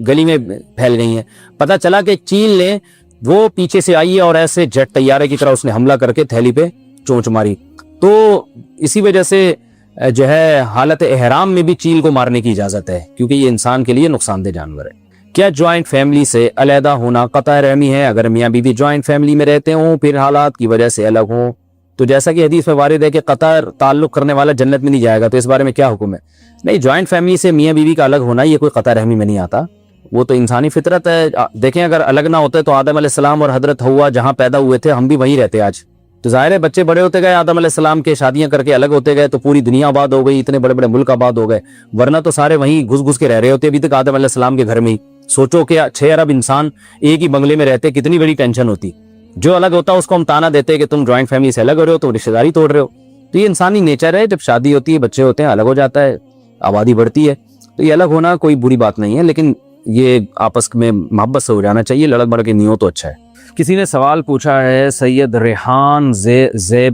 گلی میں پھیل گئی ہیں۔ پتہ چلا کہ چیل نے وہ پیچھے سے آئی ہے اور ایسے جیٹ طیارے کی طرح اس نے حملہ کر کے تھیلی پہ چونچ ماری۔ تو اسی وجہ سے جو ہے حالت احرام میں بھی چیل کو مارنے کی اجازت ہے، کیونکہ یہ انسان کے لیے نقصان دہ جانور ہے۔ کیا جوائنٹ فیملی سے علیحدہ ہونا قطع رحمی ہے؟ اگر میاں بیوی جوائنٹ فیملی میں رہتے ہوں پھر حالات کی وجہ سے الگ ہوں تو جیسا کہ حدیث میں وارد ہے کہ قطع تعلق کرنے والا جنت میں نہیں جائے گا، تو اس بارے میں کیا حکم ہے؟ نہیں، جوائنٹ فیملی سے میاں بیوی کا الگ ہونا یہ کوئی قطع رحمی میں نہیں آتا، وہ تو انسانی فطرت ہے۔ دیکھیں اگر الگ نہ ہوتے تو آدم علیہ السلام اور حضرت حوا جہاں پیدا ہوئے تھے ہم بھی وہیں رہتے آج۔ تو ظاہر ہے بچے بڑے ہوتے گئے، آدم علیہ السلام کے شادیاں کر کے الگ ہوتے گئے تو پوری دنیا آباد ہو گئی، اتنے بڑے بڑے ملک آباد ہو گئے، ورنہ تو سارے وہیں گھس گھس کے رہ رہے ہوتے ابھی تک آدم علیہ السلام کے گھر میں ہی۔ سوچو کہ 6 ارب انسان ایک ہی بنگلے میں رہتے، کتنی بڑی ٹینشن ہوتی۔ جو الگ ہوتا اس کو ہم تانا دیتے کہ تم جوائنٹ فیملی سے الگ ہو رہے ہو تو رشتہ داری توڑ رہے ہو۔ تو یہ انسانی نیچر ہے، جب شادی ہوتی ہے بچے ہوتے ہیں الگ ہو جاتا ہے، آبادی بڑھتی ہے، تو یہ الگ ہونا کوئی بری بات نہیں ہے، لیکن یہ آپس میں محبت سے ہو جانا چاہیے، لڑک بڑھ کے نہیں ہو تو اچھا ہے۔ کسی نے سوال پوچھا ہے سید ریحان زیب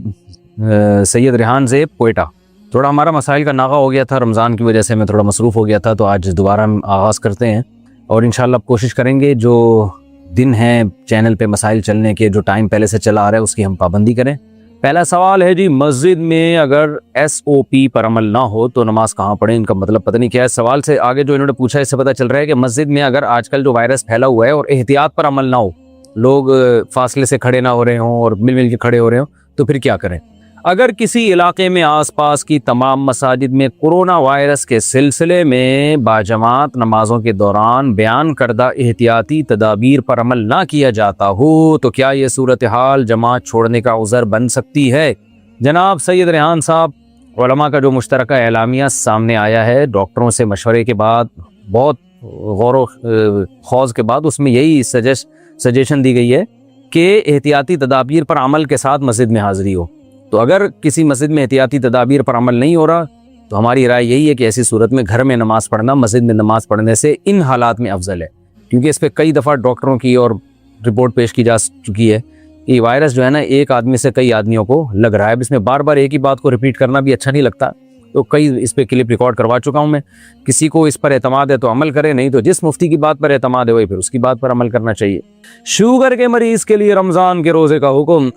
کوئٹہ، تھوڑا ہمارا مسائل کا ناغہ ہو گیا تھا، رمضان کی وجہ سے میں تھوڑا مصروف ہو گیا تھا، تو آج دوبارہ ہم آغاز کرتے ہیں اور انشاءاللہ کوشش کریں گے جو دن ہیں چینل پہ مسائل چلنے کے، جو ٹائم پہلے سے چلا آ رہا ہے اس کی ہم پابندی کریں۔ پہلا سوال ہے جی، مسجد میں اگر SOP پر عمل نہ ہو تو نماز کہاں پڑھیں؟ ان کا مطلب پتہ نہیں کیا ہے۔ سوال سے آگے جو انہوں نے پوچھا ہے اس سے پتہ چل رہا ہے کہ مسجد میں اگر آج کل جو وائرس پھیلا ہوا ہے اور احتیاط پر عمل نہ ہو، لوگ فاصلے سے کھڑے نہ ہو رہے ہوں اور مل مل کے کھڑے ہو رہے ہوں، تو پھر کیا کریں؟ اگر کسی علاقے میں آس پاس کی تمام مساجد میں کورونا وائرس کے سلسلے میں باجماعت نمازوں کے دوران بیان کردہ احتیاطی تدابیر پر عمل نہ کیا جاتا ہو تو کیا یہ صورتحال جماعت چھوڑنے کا عذر بن سکتی ہے؟ جناب سید ریحان صاحب، علماء کا جو مشترکہ اعلامیہ سامنے آیا ہے ڈاکٹروں سے مشورے کے بعد، بہت غور و خوض کے بعد، اس میں یہی سجیشن دی گئی ہے کہ احتیاطی تدابیر پر عمل کے ساتھ مسجد میں حاضری ہو۔ تو اگر کسی مسجد میں احتیاطی تدابیر پر عمل نہیں ہو رہا تو ہماری رائے یہی ہے کہ ایسی صورت میں گھر میں نماز پڑھنا مسجد میں نماز پڑھنے سے ان حالات میں افضل ہے، کیونکہ اس پہ کئی دفعہ ڈاکٹروں کی اور رپورٹ پیش کی جا چکی ہے کہ یہ وائرس جو ہے نا ایک آدمی سے کئی آدمیوں کو لگ رہا ہے۔ اب اس میں بار بار ایک ہی بات کو ریپیٹ کرنا بھی اچھا نہیں لگتا، تو کئی اس پہ کلپ ریکارڈ کروا چکا ہوں میں۔ کسی کو اس پر اعتماد ہے تو عمل کرے، نہیں تو جس مفتی کی بات پر اعتماد ہے وہی پھر اس کی بات پر عمل کرنا چاہیے۔ شوگر کے مریض کے لیے رمضان کے روزے کا حکم،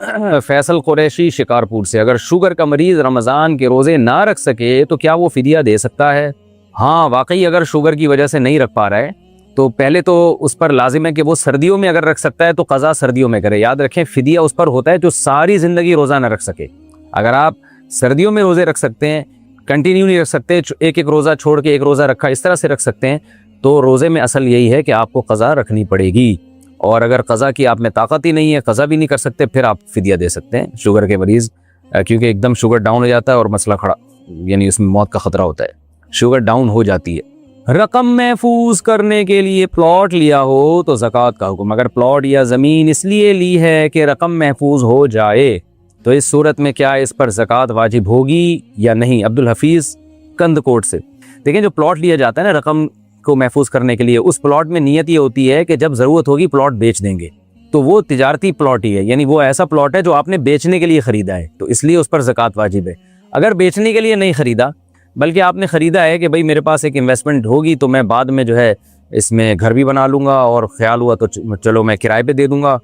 فیصل قریشی شکارپور سے، اگر شوگر کا مریض رمضان کے روزے نہ رکھ سکے تو کیا وہ فدیہ دے سکتا ہے؟ ہاں واقعی اگر شوگر کی وجہ سے نہیں رکھ پا رہا ہے تو پہلے تو اس پر لازم ہے کہ وہ سردیوں میں اگر رکھ سکتا ہے تو قضا سردیوں میں کرے۔ یاد رکھیں فدیہ اس پر ہوتا ہے جو ساری زندگی روزہ نہ رکھ سکے۔ اگر آپ سردیوں میں روزے رکھ سکتے ہیں، کنٹینیو نہیں رکھ سکتے، ایک ایک روزہ چھوڑ کے ایک روزہ رکھا، اس طرح سے رکھ سکتے ہیں، تو روزے میں اصل یہی ہے کہ آپ کو قضا رکھنی پڑے گی، اور اگر قضا کی آپ میں طاقت ہی نہیں ہے، قضا بھی نہیں کر سکتے، پھر آپ فدیہ دے سکتے ہیں۔ شوگر کے مریض کیونکہ ایک دم شوگر ڈاؤن ہو جاتا ہے اور مسئلہ کھڑا، یعنی اس میں موت کا خطرہ ہوتا ہے، شوگر ڈاؤن ہو جاتی ہے۔ رقم محفوظ کرنے کے لیے پلاٹ لیا ہو تو زکوٰۃ کا حکم۔ اگر پلاٹ یا زمین اس لیے لی ہے کہ رقم محفوظ ہو جائے تو اس صورت میں کیا اس پر زکوٰۃ واجب ہوگی یا نہیں؟ عبدالحفیظ کند کوٹ سے۔ دیکھیں جو پلاٹ لیا جاتا ہے نا رقم کو محفوظ کرنے کے لیے، اس پلاٹ میں نیت یہ ہوتی ہے کہ جب ضرورت ہوگی پلاٹ بیچ دیں گے، تو وہ تجارتی پلاٹ ہی ہے، یعنی وہ ایسا پلاٹ ہے جو آپ نے بیچنے کے لیے خریدا ہے، تو اس لیے اس پر زکوٰۃ واجب ہے۔ اگر بیچنے کے لیے نہیں خریدا بلکہ آپ نے خریدا ہے کہ بھئی میرے پاس ایک انویسٹمنٹ ہوگی تو میں بعد میں جو ہے اس میں گھر بھی بنا لوں گا، اور خیال ہوا تو چلو میں کرائے پہ دے دوں گا،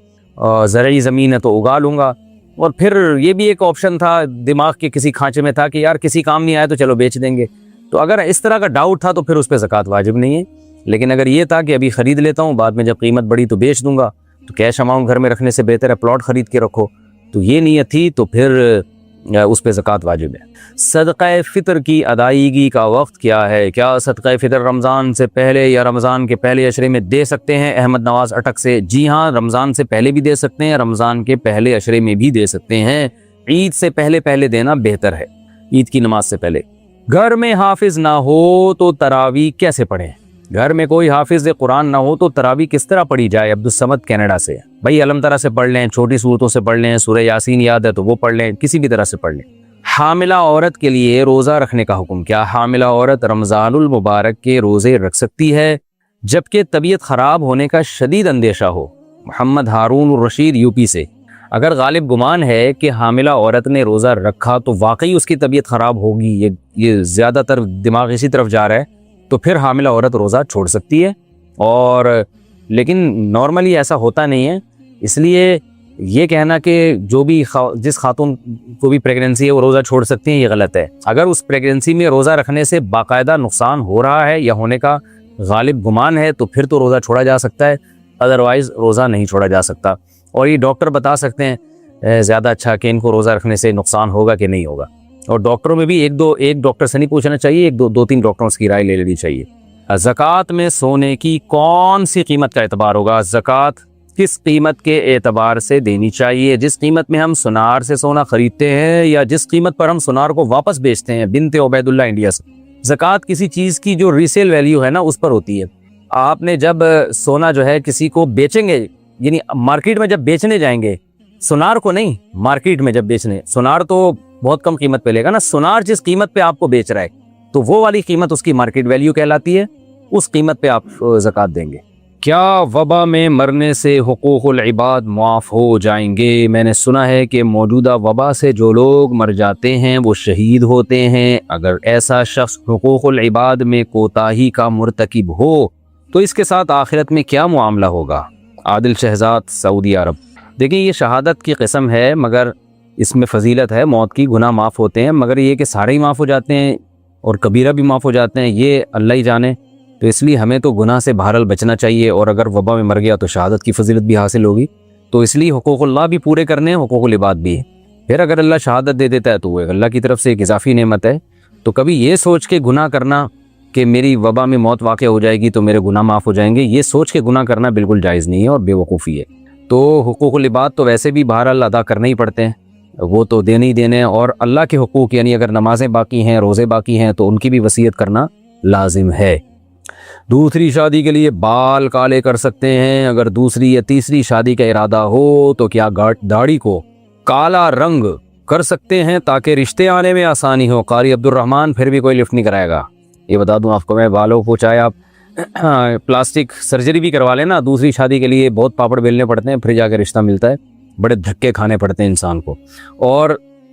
زرعی زمین ہے تو اگا لوں گا، اور پھر یہ بھی ایک آپشن تھا دماغ کے کسی کھانچے میں تھا کہ یار کسی کام نہیں آیا تو چلو بیچ دیں گے، تو اگر اس طرح کا ڈاؤٹ تھا تو پھر اس پہ زکوٰۃ واجب نہیں ہے۔ لیکن اگر یہ تھا کہ ابھی خرید لیتا ہوں، بعد میں جب قیمت بڑھی تو بیچ دوں گا، تو کیش اماؤنٹ گھر میں رکھنے سے بہتر ہے پلاٹ خرید کے رکھو، تو یہ نیت تھی تو پھر اس پہ زکوٰۃ واجب ہے۔ صدقہ فطر کی ادائیگی کا وقت کیا ہے؟ کیا صدقہ فطر رمضان سے پہلے یا رمضان کے پہلے عشرے میں دے سکتے ہیں؟ احمد نواز اٹک سے۔ جی ہاں، رمضان سے پہلے بھی دے سکتے ہیں، رمضان کے پہلے عشرے میں بھی دے سکتے ہیں، عید سے پہلے دینا بہتر ہے، عید کی نماز سے پہلے۔ گھر میں حافظ نہ ہو تو تراویح کیسے پڑھیں؟ گھر میں کوئی حافظ قرآن نہ ہو تو تراویح کس طرح پڑھی جائے؟ عبدالصمد کینیڈا سے۔ بھائی علم ترا سے پڑھ لیں، چھوٹی صورتوں سے پڑھ لیں، سورہ یاسین یاد ہے تو وہ پڑھ لیں، کسی بھی طرح سے پڑھ لیں۔ حاملہ عورت کے لیے روزہ رکھنے کا حکم۔ کیا حاملہ عورت رمضان المبارک کے روزے رکھ سکتی ہے جبکہ طبیعت خراب ہونے کا شدید اندیشہ ہو؟ محمد ہارون الرشید یو پی سے۔ اگر غالب گمان ہے کہ حاملہ عورت نے روزہ رکھا تو واقعی اس کی طبیعت خراب ہوگی، یہ زیادہ تر دماغ اسی طرف جا رہا ہے، تو پھر حاملہ عورت روزہ چھوڑ سکتی ہے، اور لیکن نارملی ایسا ہوتا نہیں ہے، اس لیے یہ کہنا کہ جو بھی جس خاتون کو بھی پریگننسی ہے وہ روزہ چھوڑ سکتی ہیں، یہ غلط ہے۔ اگر اس پریگننسی میں روزہ رکھنے سے باقاعدہ نقصان ہو رہا ہے یا ہونے کا غالب گمان ہے تو پھر تو روزہ چھوڑا جا سکتا ہے، ادروائز روزہ نہیں چھوڑا جا سکتا، اور یہ ڈاکٹر بتا سکتے ہیں زیادہ اچھا کہ ان کو روزہ رکھنے سے نقصان ہوگا کہ نہیں ہوگا، اور ڈاکٹروں میں بھی ایک ڈاکٹر سے نہیں پوچھنا چاہیے، دو تین ڈاکٹروں کی رائے لے لینی چاہیے۔ زکوٰۃ میں سونے کی کون سی قیمت کا اعتبار ہوگا؟ زکوٰۃ کس قیمت کے اعتبار سے دینی چاہیے؟ جس قیمت میں ہم سونار سے سونا خریدتے ہیں یا جس قیمت پر ہم سونار کو واپس بیچتے ہیں؟ بنت عبید اللہ انڈیا سے۔ زکوٰۃ کسی چیز کی جو ریسیل ویلیو ہے نا اس پر ہوتی ہے۔ آپ نے جب سونا جو ہے کسی کو بیچیں گے، یعنی مارکیٹ میں جب بیچنے جائیں گے، سونار کو نہیں، مارکیٹ میں جب بیچنے، سونار تو بہت کم قیمت پہ لے گا نا، سونار جس قیمت پہ آپ کو بیچ رہا ہے تو وہ والی قیمت اس کی مارکیٹ ویلیو کہلاتی ہے، اس قیمت پہ آپ زکوٰۃ دیں گے۔ کیا وبا میں مرنے سے حقوق العباد معاف ہو جائیں گے؟ میں نے سنا ہے کہ موجودہ وبا سے جو لوگ مر جاتے ہیں وہ شہید ہوتے ہیں، اگر ایسا شخص حقوق العباد میں کوتاہی کا مرتکب ہو تو اس کے ساتھ آخرت میں کیا معاملہ ہوگا؟ عادل شہزاد سعودی عرب۔ دیکھیں یہ شہادت کی قسم ہے، مگر اس میں فضیلت ہے، موت کی، گناہ معاف ہوتے ہیں، مگر یہ کہ سارے ہی معاف ہو جاتے ہیں اور کبیرہ بھی معاف ہو جاتے ہیں یہ اللہ ہی جانے، تو اس لیے ہمیں تو گناہ سے بہرحال بچنا چاہیے، اور اگر وبا میں مر گیا تو شہادت کی فضیلت بھی حاصل ہوگی، تو اس لیے حقوق اللہ بھی پورے کرنے ہیں، حقوق العباد بھی ہے۔ پھر اگر اللہ شہادت دے دیتا ہے تو وہ اللہ کی طرف سے ایک اضافی نعمت ہے، تو کبھی یہ سوچ کے گناہ کرنا کہ میری وبا میں موت واقع ہو جائے گی تو میرے گناہ معاف ہو جائیں گے، یہ سوچ کے گناہ کرنا بالکل جائز نہیں ہے اور بے وقوفی ہے۔ تو حقوق العباد تو ویسے بھی بہرحال ادا کرنے ہی پڑتے ہیں، وہ تو دینے ہی دینے ہیں، اور اللہ کے حقوق یعنی اگر نمازیں باقی ہیں، روزے باقی ہیں تو ان کی بھی وصیت کرنا لازم ہے۔ دوسری شادی کے لیے بال کالے کر سکتے ہیں؟ اگر دوسری یا تیسری شادی کا ارادہ ہو تو کیا داڑھی کو کالا رنگ کر سکتے ہیں تاکہ رشتے آنے میں آسانی ہو؟ قاری عبد الرحمن۔ پھر بھی کوئی لفٹ نہیں کرائے گا، یہ بتا دوں آپ کو میں، بالوں کو چاہے آپ پلاسٹک سرجری بھی کروا لیں نا، دوسری شادی کے لیے بہت پاپڑ بیلنے پڑتے ہیں، پھر جا کے رشتہ ملتا ہے، بڑے دھکے کھانے پڑتے ہیں انسان کو، اور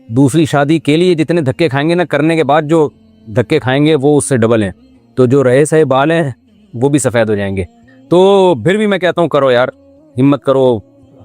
دوسری شادی کے لیے جتنے دھکے کھائیں گے نا، کرنے کے بعد جو دھکے کھائیں گے وہ اس سے ڈبل ہیں، تو جو رہے سہے بال ہیں وہ بھی سفید ہو جائیں گے۔ تو پھر بھی میں کہتا ہوں کرو یار، ہمت کرو،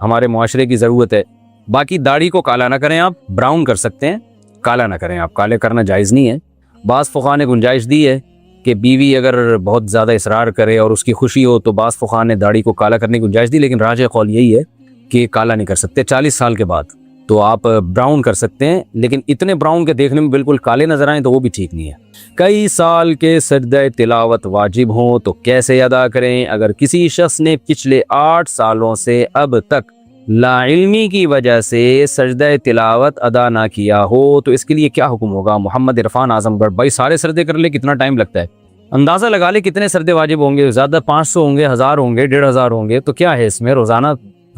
ہمارے معاشرے کی ضرورت ہے۔ باقی داڑھی کو کالا نہ کریں، آپ براؤن کر سکتے ہیں، کالا نہ کریں آپ، کالے کرنا جائز نہیں ہے۔ بعض فقہاء نے گنجائش دی ہے کہ بیوی اگر بہت زیادہ اصرار کرے اور اس کی خوشی ہو تو بعض فقہاء نے داڑھی کو کالا کرنے کی گنجائش دی، لیکن راجح قول یہی ہے کہ کالا نہیں کر سکتے 40 سال کے بعد، تو آپ براؤن کر سکتے ہیں، لیکن اتنے براؤن کے دیکھنے میں بالکل کالے نظر آئیں تو وہ بھی ٹھیک نہیں ہے۔ کئی سال کے سجدہ تلاوت واجب ہوں تو کیسے ادا کریں؟ اگر کسی شخص نے پچھلے 8 سالوں سے اب تک لا علمی کی وجہ سے سجدہ تلاوت ادا نہ کیا ہو تو اس کے لیے کیا حکم ہوگا؟ محمد عرفان اعظم گڑھ، بھائی سارے سردے کر لے کتنا ٹائم لگتا ہے؟ اندازہ لگا لے کتنے سردے واجب ہوں گے، زیادہ 500 ہوں گے، 1000 ہوں گے، 1500 ہوں گے، تو کیا ہے اس میں؟ روزانہ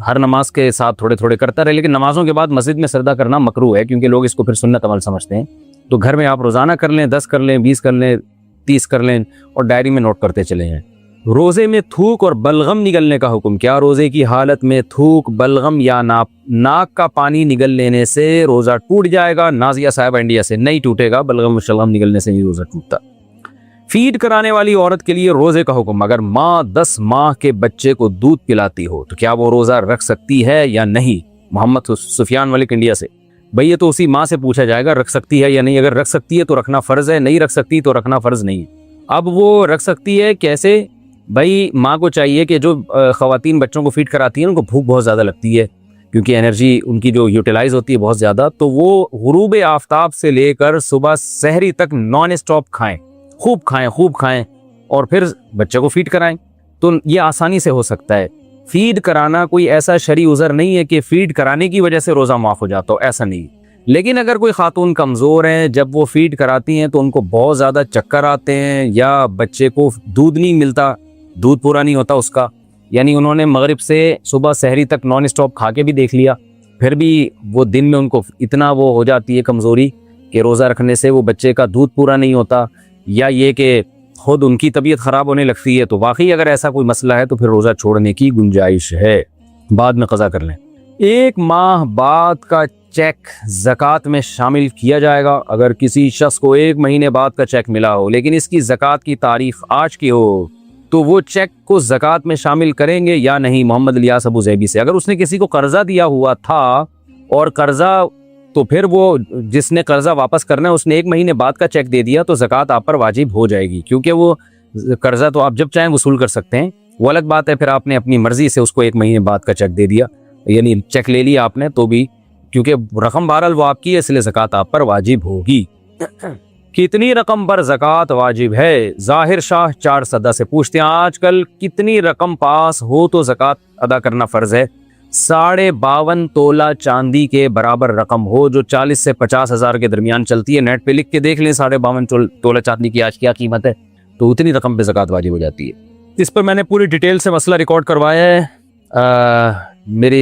ہر نماز کے ساتھ تھوڑے تھوڑے کرتا رہے، لیکن نمازوں کے بعد مسجد میں سردہ کرنا مکروہ ہے کیونکہ لوگ اس کو پھر سنت عمل سمجھتے ہیں۔ تو گھر میں آپ روزانہ کر لیں، 10 کر لیں، 20 کر لیں، 30 کر لیں اور ڈائری میں نوٹ کرتے چلے ہیں۔ روزے میں تھوک اور بلغم نگلنے کا حکم، کیا روزے کی حالت میں تھوک، بلغم یا ناک کا پانی نگل لینے سے روزہ ٹوٹ جائے گا؟ نازیہ صاحب انڈیا سے، نہیں ٹوٹے گا، بلغم و شلغم نگلنے سے نہیں روزہ ٹوٹتا۔ فیڈ کرانے والی عورت کے لیے روزے کا حکم، اگر ماں 10 ماہ کے بچے کو دودھ پلاتی ہو تو کیا وہ روزہ رکھ سکتی ہے یا نہیں؟ محمد سفیان ملک انڈیا سے، بھئی یہ تو اسی ماں سے پوچھا جائے گا رکھ سکتی ہے یا نہیں، اگر رکھ سکتی ہے تو رکھنا فرض ہے، نہیں رکھ سکتی تو رکھنا فرض نہیں ہے۔ اب وہ رکھ سکتی ہے کیسے؟ بھائی ماں کو چاہیے کہ جو خواتین بچوں کو فیڈ کراتی ہیں ان کو بھوک بہت زیادہ لگتی ہے کیونکہ انرجی ان کی جو یوٹیلائز ہوتی ہے بہت زیادہ، تو وہ غروب آفتاب سے لے کر صبح سحری تک نان اسٹاپ کھائیں، خوب کھائیں اور پھر بچے کو فیڈ کرائیں، تو یہ آسانی سے ہو سکتا ہے۔ فیڈ کرانا کوئی ایسا شرعی عذر نہیں ہے کہ فیڈ کرانے کی وجہ سے روزہ معاف ہو جاتا ہو، ایسا نہیں۔ لیکن اگر کوئی خاتون کمزور ہیں، جب وہ فیڈ کراتی ہیں تو ان کو بہت زیادہ چکر آتے ہیں یا بچے کو دودھ نہیں ملتا، دودھ پورا نہیں ہوتا اس کا، یعنی انہوں نے مغرب سے صبح سحری تک نان اسٹاپ کھا کے بھی دیکھ لیا، پھر بھی وہ دن میں ان کو اتنا وہ ہو جاتی ہے کمزوری کہ روزہ رکھنے سے وہ بچے کا دودھ پورا نہیں ہوتا، یا یہ کہ خود ان کی طبیعت خراب ہونے لگتی ہے، تو واقعی اگر ایسا کوئی مسئلہ ہے تو پھر روزہ چھوڑنے کی گنجائش ہے، بعد میں قضا کر لیں۔ 1 ماہ بعد کا چیک زکوٰۃ میں شامل کیا جائے گا؟ اگر کسی شخص کو 1 مہینے بعد کا چیک ملا ہو لیکن اس کی زکوٰۃ کی تاریخ آج کی ہو تو وہ چیک کو زکوٰۃ میں شامل کریں گے یا نہیں؟ محمد الیاس ابو زیبی سے، اگر اس نے کسی کو قرضہ دیا ہوا تھا اور قرضہ، تو پھر وہ جس نے قرضہ واپس کرنا ہے اس نے 1 مہینے بعد کا چیک دے دیا تو زکوٰۃ آپ پر واجب ہو جائے گی، کیونکہ وہ قرضہ تو آپ جب چاہیں وصول کر سکتے ہیں، وہ الگ بات ہے پھر آپ نے اپنی مرضی سے اس کو 1 مہینے بعد کا چیک دے دیا، یعنی چیک لے لیا آپ نے تو بھی، کیونکہ رقم بہرحال وہ آپ کی ہے اس لیے زکوٰۃ آپ پر واجب ہوگی۔ کتنی رقم پر زکوٰۃ واجب ہے؟ ظاہر شاہ 4 صدہ سے پوچھتے ہیں آج کل کتنی رقم پاس ہو تو زکوٰۃ ادا کرنا فرض ہے؟ 52.5 تولہ چاندی کے برابر رقم ہو جو 40 سے 50 ہزار کے درمیان چلتی ہے، نیٹ پہ لکھ کے دیکھ لیں 52.5 تولہ چاندی کی آج کیا قیمت ہے، تو اتنی رقم پہ زکوٰۃ واجب ہو جاتی ہے۔ اس پر میں نے پوری ڈیٹیل سے مسئلہ ریکارڈ کروایا ہے، میری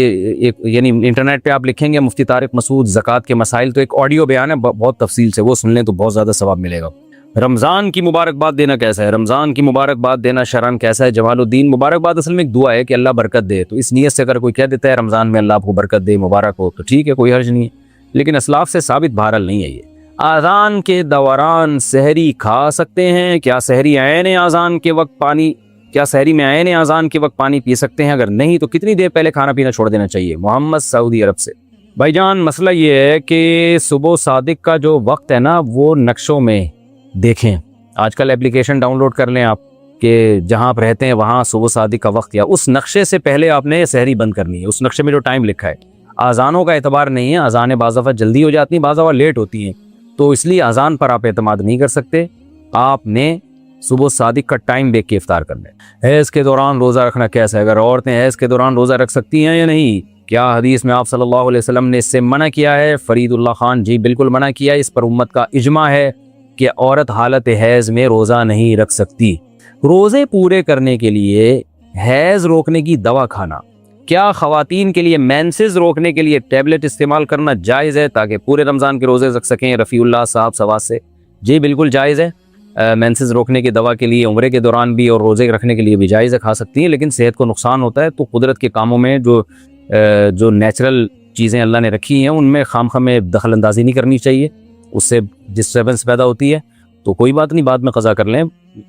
یعنی انٹرنیٹ پہ آپ لکھیں گے مفتی طارق مسعود زکوٰۃ کے مسائل، تو ایک آڈیو بیان ہے بہت تفصیل سے، وہ سن لیں تو بہت زیادہ ثواب ملے گا۔ رمضان کی مبارکباد دینا کیسا ہے؟ رمضان کی مبارکباد دینا شرعاً کیسا ہے؟ جمال الدین، مبارکباد اصل میں ایک دعا ہے کہ اللہ برکت دے، تو اس نیت سے اگر کوئی کہہ دیتا ہے رمضان میں اللہ آپ کو برکت دے، مبارک ہو، تو ٹھیک ہے، کوئی حرج نہیں ہے، لیکن اسلاف سے ثابت بہرحال نہیں ہے یہ۔ اذان کے دوران سحری کھا سکتے ہیں؟ کیا سحری عین اذان کے وقت پانی پی سکتے ہیں؟ اگر نہیں تو کتنی دیر پہلے کھانا پینا چھوڑ دینا چاہیے؟ محمد سعودی عرب سے، بھائی جان مسئلہ یہ ہے کہ صبح صادق کا جو وقت ہے نا وہ نقشوں میں دیکھیں، آج کل اپلیکیشن ڈاؤن لوڈ کر لیں آپ کہ جہاں آپ رہتے ہیں وہاں صبح صادق کا وقت، یا اس نقشے سے پہلے آپ نے سحری بند کرنی ہے، اس نقشے میں جو ٹائم لکھا ہے۔ اذانوں کا اعتبار نہیں ہے، اذانیں بعض دفعہ جلدی ہو جاتی ہیں، بعض دفعہ لیٹ ہوتی ہیں، تو اس لیے اذان پر آپ اعتماد نہیں کر سکتے، آپ نے صبح صادق کا ٹائم دیکھ کے افطار کرنا ہے۔ حیض کے دوران روزہ رکھنا کیسا ہے؟ اگر عورتیں حیض کے دوران روزہ رکھ سکتی ہیں یا نہیں؟ کیا حدیث میں آپ صلی اللہ علیہ وسلم نے اس سے منع کیا ہے؟ فرید اللہ خان، جی بالکل منع کیا ہے، اس پر امت کا اجماع ہے کہ عورت حالت حیض میں روزہ نہیں رکھ سکتی۔ روزے پورے کرنے کے لیے حیض روکنے کی دوا کھانا، کیا خواتین کے لیے مینسز روکنے کے لیے ٹیبلٹ استعمال کرنا جائز ہے تاکہ پورے رمضان کے روزے رکھ سکیں؟ رفیع اللہ صاحب سواس سے، جی بالکل جائز ہے، مینسز روکنے کی دوا کے لیے عمرے کے دوران بھی اور روزے رکھنے کے لیے بھی جائز ہے، کھا سکتی ہیں، لیکن صحت کو نقصان ہوتا ہے، تو قدرت کے کاموں میں جو نیچرل چیزیں اللہ نے رکھی ہیں ان میں خام خواہ میں دخل اندازی نہیں کرنی چاہیے، اس سے ڈسٹربنس پیدا ہوتی ہے، تو کوئی بات نہیں، بعد میں قضا کر لیں،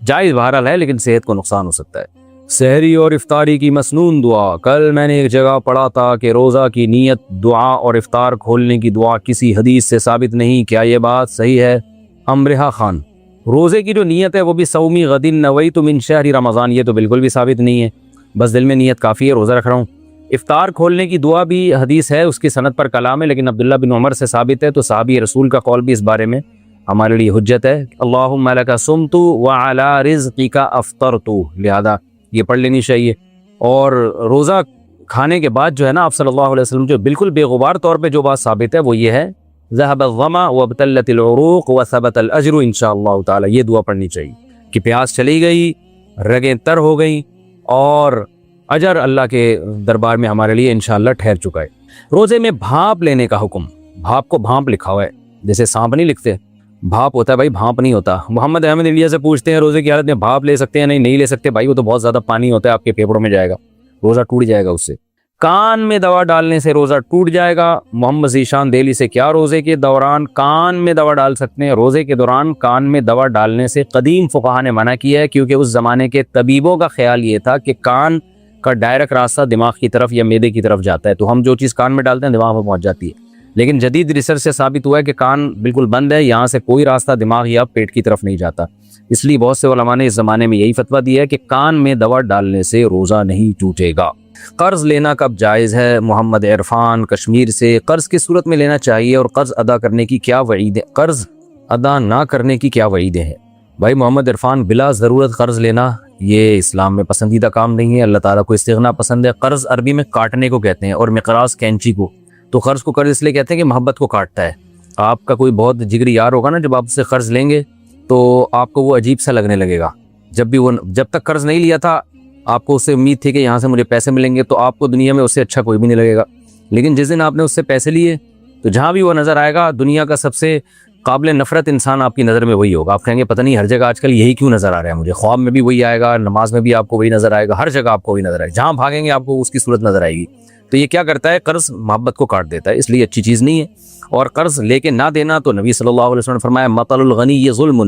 جائز بہرحال ہے لیکن صحت کو نقصان ہو سکتا ہے۔ سحری اور افطاری کی مسنون دعا، کل میں نے ایک جگہ پڑھا تھا کہ روزہ کی نیت دعا اور افطار کھولنے کی دعا کسی حدیث سے ثابت نہیں، کیا یہ بات صحیح ہے؟ امرہ خان، روزے کی جو نیت ہے وہ بھی سومی غدن نویت من شہر رمضان، یہ تو بالکل بھی ثابت نہیں ہے، بس دل میں نیت کافی ہے روزہ رکھ رہا ہوں۔ افطار کھولنے کی دعا بھی حدیث ہے، اس کی سند پر کلام ہے، لیکن عبداللہ بن عمر سے ثابت ہے، تو صحابی رسول کا قول بھی اس بارے میں ہمارے لیے حجت ہے۔ اللہم لک صمت وعلی رزقک افطرت، لہذا یہ پڑھ لینی چاہیے۔ اور روزہ کھانے کے بعد جو ہے نا آپ صلی اللہ علیہ وسلم جو بالکل بے غبار طور پہ جو بات ثابت ہے وہ یہ ہے ذهب الظما وابتلت العروق وثبت الاجر ان شاء اللہ تعالی. یہ دعا پڑھنی چاہیے کہ پیاس چلی گئی، رگیں تر ہو گئیں اور اجر اللہ کے دربار میں ہمارے لیے انشاءاللہ ٹھہر چکا ہے. روزے میں بھاپ لینے کا حکم. بھاپ کو بھانپ لکھا ہوا ہے، جیسے سانپ نہیں لکھتے، بھاپ ہوتا ہے بھائی، بھانپ نہیں ہوتا. محمد احمد انڈیا سے پوچھتے ہیں روزے کی حالت میں بھاپ لے سکتے ہیں؟ نہیں لے سکتے بھائی، وہ تو بہت زیادہ پانی ہوتا ہے، آپ کے پھیپھڑوں میں جائے گا، روزہ ٹوٹ جائے گا اس سے. کان میں دوا ڈالنے سے روزہ ٹوٹ جائے گا. محمد ذیشان دہلی سے، کیا روزے کے دوران کان میں دوا ڈال سکتے ہیں؟ روزے کے دوران کان میں دوا ڈالنے سے قدیم فقہا نے منع کیا ہے، کیونکہ اس زمانے کے طبیبوں کا خیال یہ تھا کہ کان کا ڈائریکٹ راستہ دماغ کی طرف یا معدے کی طرف جاتا ہے، تو ہم جو چیز کان میں ڈالتے ہیں دماغ میں پہنچ جاتی ہے. لیکن جدید ریسرچ سے ثابت ہوا ہے کہ کان بالکل بند ہے، یہاں سے کوئی راستہ دماغ یا پیٹ کی طرف نہیں جاتا. اس لیے بہت سے علماء نے اس زمانے میں یہی فتویٰ دیا ہے کہ کان میں دوا ڈالنے سے روزہ نہیں ٹوٹے گا. قرض لینا کب جائز ہے؟ محمد عرفان کشمیر سے، قرض کس صورت میں لینا چاہیے اور قرض ادا کرنے کی کیا وعید ہے؟ قرض ادا نہ کرنے کی کیا وعید ہے؟ بھائی محمد عرفان، بلا ضرورت قرض لینا یہ اسلام میں پسندیدہ کام نہیں ہے. اللہ تعالیٰ کو استغنا پسند ہے. قرض عربی میں کاٹنے کو کہتے ہیں اور مقراض کینچی کو. تو قرض کو قرض اس لیے کہتے ہیں کہ محبت کو کاٹتا ہے. آپ کا کوئی بہت جگری یار ہوگا نا، جب آپ سے قرض لیں گے تو آپ کو وہ عجیب سا لگنے لگے گا. جب تک قرض نہیں لیا تھا آپ کو اس سے امید تھی کہ یہاں سے مجھے پیسے ملیں گے، تو آپ کو دنیا میں اس سے اچھا کوئی بھی نہیں لگے گا. لیکن جس دن آپ نے اس سے پیسے لیے تو جہاں بھی وہ نظر آئے گا، دنیا کا سب سے قابل نفرت انسان آپ کی نظر میں وہی ہوگا. آپ کہیں گے پتہ نہیں ہر جگہ آج کل یہی کیوں نظر آ رہا ہے مجھے، خواب میں بھی وہی آئے گا، نماز میں بھی آپ کو وہی نظر آئے گا، ہر جگہ آپ کو وہی نظر آئے گا. جہاں بھاگیں گے آپ کو اس کی صورت نظر آئے گی. تو یہ کیا کرتا ہے؟ قرض محبت کو کاٹ دیتا ہے، اس لیے اچھی چیز نہیں ہے. اور قرض لے کے نہ دینا تو نبی صلی اللہ علیہ وسلم نے فرمایا مطل الغنی یہ ظلم.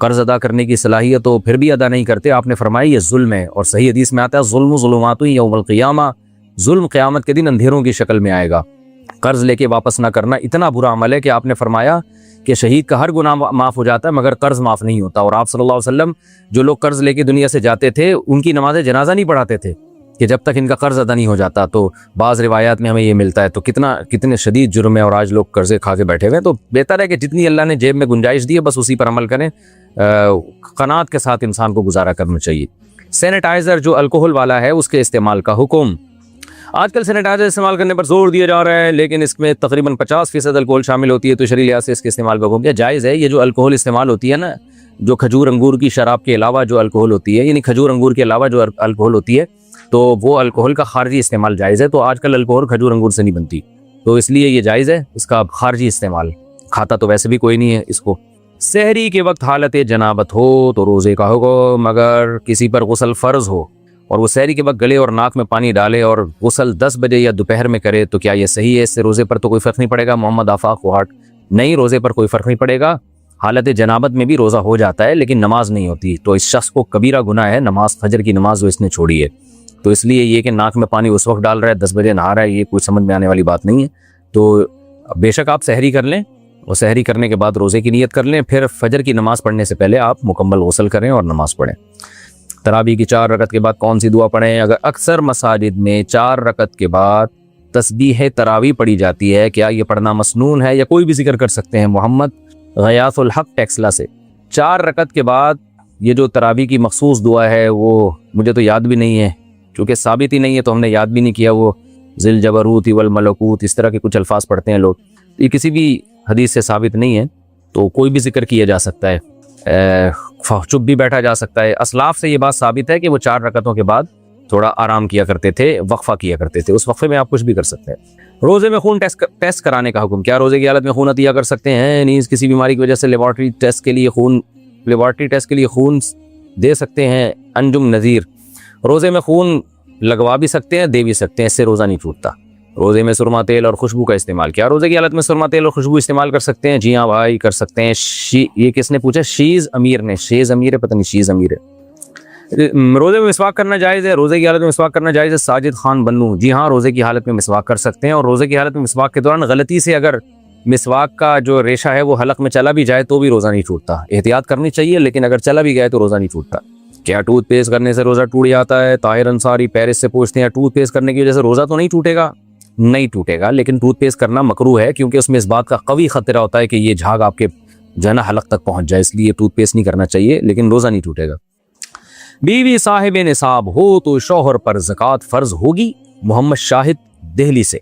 قرض ادا کرنے کی صلاحیت تو پھر بھی ادا نہیں کرتے، آپ نے فرمایا یہ ظلم ہے. اور صحیح حدیث میں آتا ہے ظلم ظلمات یوم القیامہ، ظلم قیامت کے دن اندھیروں کی شکل میں آئے گا. قرض لے کے واپس نہ کرنا اتنا برا عمل ہے کہ آپ نے فرمایا کہ شہید کا ہر گناہ معاف ہو جاتا ہے مگر قرض معاف نہیں ہوتا. اور آپ صلی اللہ علیہ وسلم جو لوگ قرض لے کے دنیا سے جاتے تھے ان کی نماز جنازہ نہیں پڑھاتے تھے کہ جب تک ان کا قرض ادا نہیں ہو جاتا. تو بعض روایات میں ہمیں یہ ملتا ہے. تو کتنے شدید جرم ہے، اور آج لوگ قرضے کھا کے بیٹھے ہوئے ہیں. تو بہتر ہے کہ جتنی اللہ نے جیب میں گنجائش دی ہے بس اسی پر عمل کریں. قناعت کے ساتھ انسان کو گزارا کرنا چاہیے. سینیٹائزر جو الکوہل والا ہے اس کے استعمال کا حکم. آج کل سینیٹائزر استعمال کرنے پر زور دیا جا رہا ہے، لیکن اس میں تقریباً 50% الکوہل شامل ہوتی ہے، تو شرعی لحاظ سے اس کے استعمال کا حکم کیا جائز ہے. یہ جو الکوہل استعمال ہوتی ہے نا، جو کھجور انگور کی شراب کے علاوہ جو الکوہل ہوتی ہے، یعنی کھجور انگور کے علاوہ جو الکوہل ہوتی ہے، تو وہ الکوہل کا خارجی استعمال جائز ہے. تو آج کل الکوہل کھجور انگور سے نہیں بنتی، تو اس لیے یہ جائز ہے اس کا خارجی استعمال. کھاتا تو ویسے بھی کوئی نہیں ہے اس کو. سحری کے وقت حالت جنابت ہو تو روزے کا حکم. اگر کسی پر غسل فرض ہو اور وہ سحری کے وقت گلے اور ناک میں پانی ڈالے اور غسل 10 بجے یا دوپہر میں کرے تو کیا یہ صحیح ہے؟ اس سے روزے پر تو کوئی فرق نہیں پڑے گا. محمد آفاق کوہاٹ، نہیں، روزے پر کوئی فرق نہیں پڑے گا. حالت جنابت میں بھی روزہ ہو جاتا ہے لیکن نماز نہیں ہوتی. تو اس شخص کو کبیرہ گناہ ہے نماز، فجر کی نماز جو اس نے چھوڑی ہے. تو اس لیے یہ کہ ناک میں پانی اس وقت ڈال رہا ہے، 10 بجے نہا رہا ہے، یہ کوئی سمجھ میں آنے والی بات نہیں ہے. تو بے شک آپ سحری کر لیں اور سحری کرنے کے بعد روزے کی نیت کر لیں، پھر فجر کی نماز پڑھنے سے پہلے آپ مکمل غسل کریں اور نماز پڑھیں. تراویح کی 4 رکعت کے بعد کون سی دعا پڑھیں؟ اگر اکثر مساجد میں 4 رکعت کے بعد تسبیح تراویح پڑھی جاتی ہے، کیا یہ پڑھنا مسنون ہے یا کوئی بھی ذکر کر سکتے ہیں؟ محمد غیاث الحق ٹیکسلا سے، 4 رکعت کے بعد یہ جو تراویح کی مخصوص دعا ہے وہ مجھے تو یاد بھی نہیں ہے، چونکہ ثابت ہی نہیں ہے تو ہم نے یاد بھی نہیں کیا. وہ ذل جبروت والملکوت اس طرح کے کچھ الفاظ پڑھتے ہیں لوگ، یہ کسی بھی حدیث سے ثابت نہیں ہے. تو کوئی بھی ذکر کیا جا سکتا ہے، چپ بھی بیٹھا جا سکتا ہے. اسلاف سے یہ بات ثابت ہے کہ وہ 4 رکعتوں کے بعد تھوڑا آرام کیا کرتے تھے، وقفہ کیا کرتے تھے، اس وقفے میں آپ کچھ بھی کر سکتے ہیں. روزے میں خون ٹیسٹ کرانے کا حکم. کیا روزے کی حالت میں خون عطیہ کر سکتے ہیں؟ نیز کسی بیماری کی وجہ سے لیبارٹری ٹیسٹ کے لیے خون دے سکتے ہیں؟ انجم نذیر، روزے میں خون لگوا بھی سکتے ہیں، دے بھی سکتے ہیں، اس سے روزہ نہیں ٹوٹتا. روزے میں سرما تیل اور خوشبو کا استعمال. کیا روزے کی حالت میں سرما تیل اور خوشبو استعمال کر سکتے ہیں؟ جی ہاں بھائی کر سکتے ہیں. یہ کس نے پوچھا؟ شیز امیر نے. شیز امیر ہے، پتہ نہیں شیز امیر ہے. روزے میں مسواک کرنا جائز ہے؟ روزے کی حالت میں مسواک کرنا جائز ہے؟ ساجد خان بنو، جی ہاں روزے کی حالت میں مسواک کر سکتے ہیں. اور روزے کی حالت میں مسواک کے دوران غلطی سے اگر مسواک کا جو ریشہ ہے وہ حلق میں چلا بھی جائے تو بھی روزہ نہیں ٹوٹتا. احتیاط کرنی چاہیے، لیکن اگر چلا بھی گیا تو روزہ نہیں ٹوٹتا. کیا ٹوتھ پیسٹ کرنے سے روزہ ٹوٹ جاتا ہے؟ طاہر انصاری پیرس سے پوچھتے ہیں ٹوتھ پیسٹ کرنے کی وجہ سے روزہ تو نہیں ٹوٹے گا؟ نہیں ٹوٹے گا، لیکن ٹوتھ پیسٹ کرنا مکروہ ہے کیونکہ اس میں اس بات کا قوی خطرہ ہوتا ہے کہ یہ جھاگ آپ کے جو ہے نا حلق تک پہنچ جائے، اس لیے ٹوتھ پیسٹ نہیں کرنا چاہیے، لیکن روزہ نہیں ٹوٹے گا. بیوی صاحب نصاب ہو تو شوہر پر زکوٰۃ فرض ہوگی؟ محمد شاہد دہلی سے،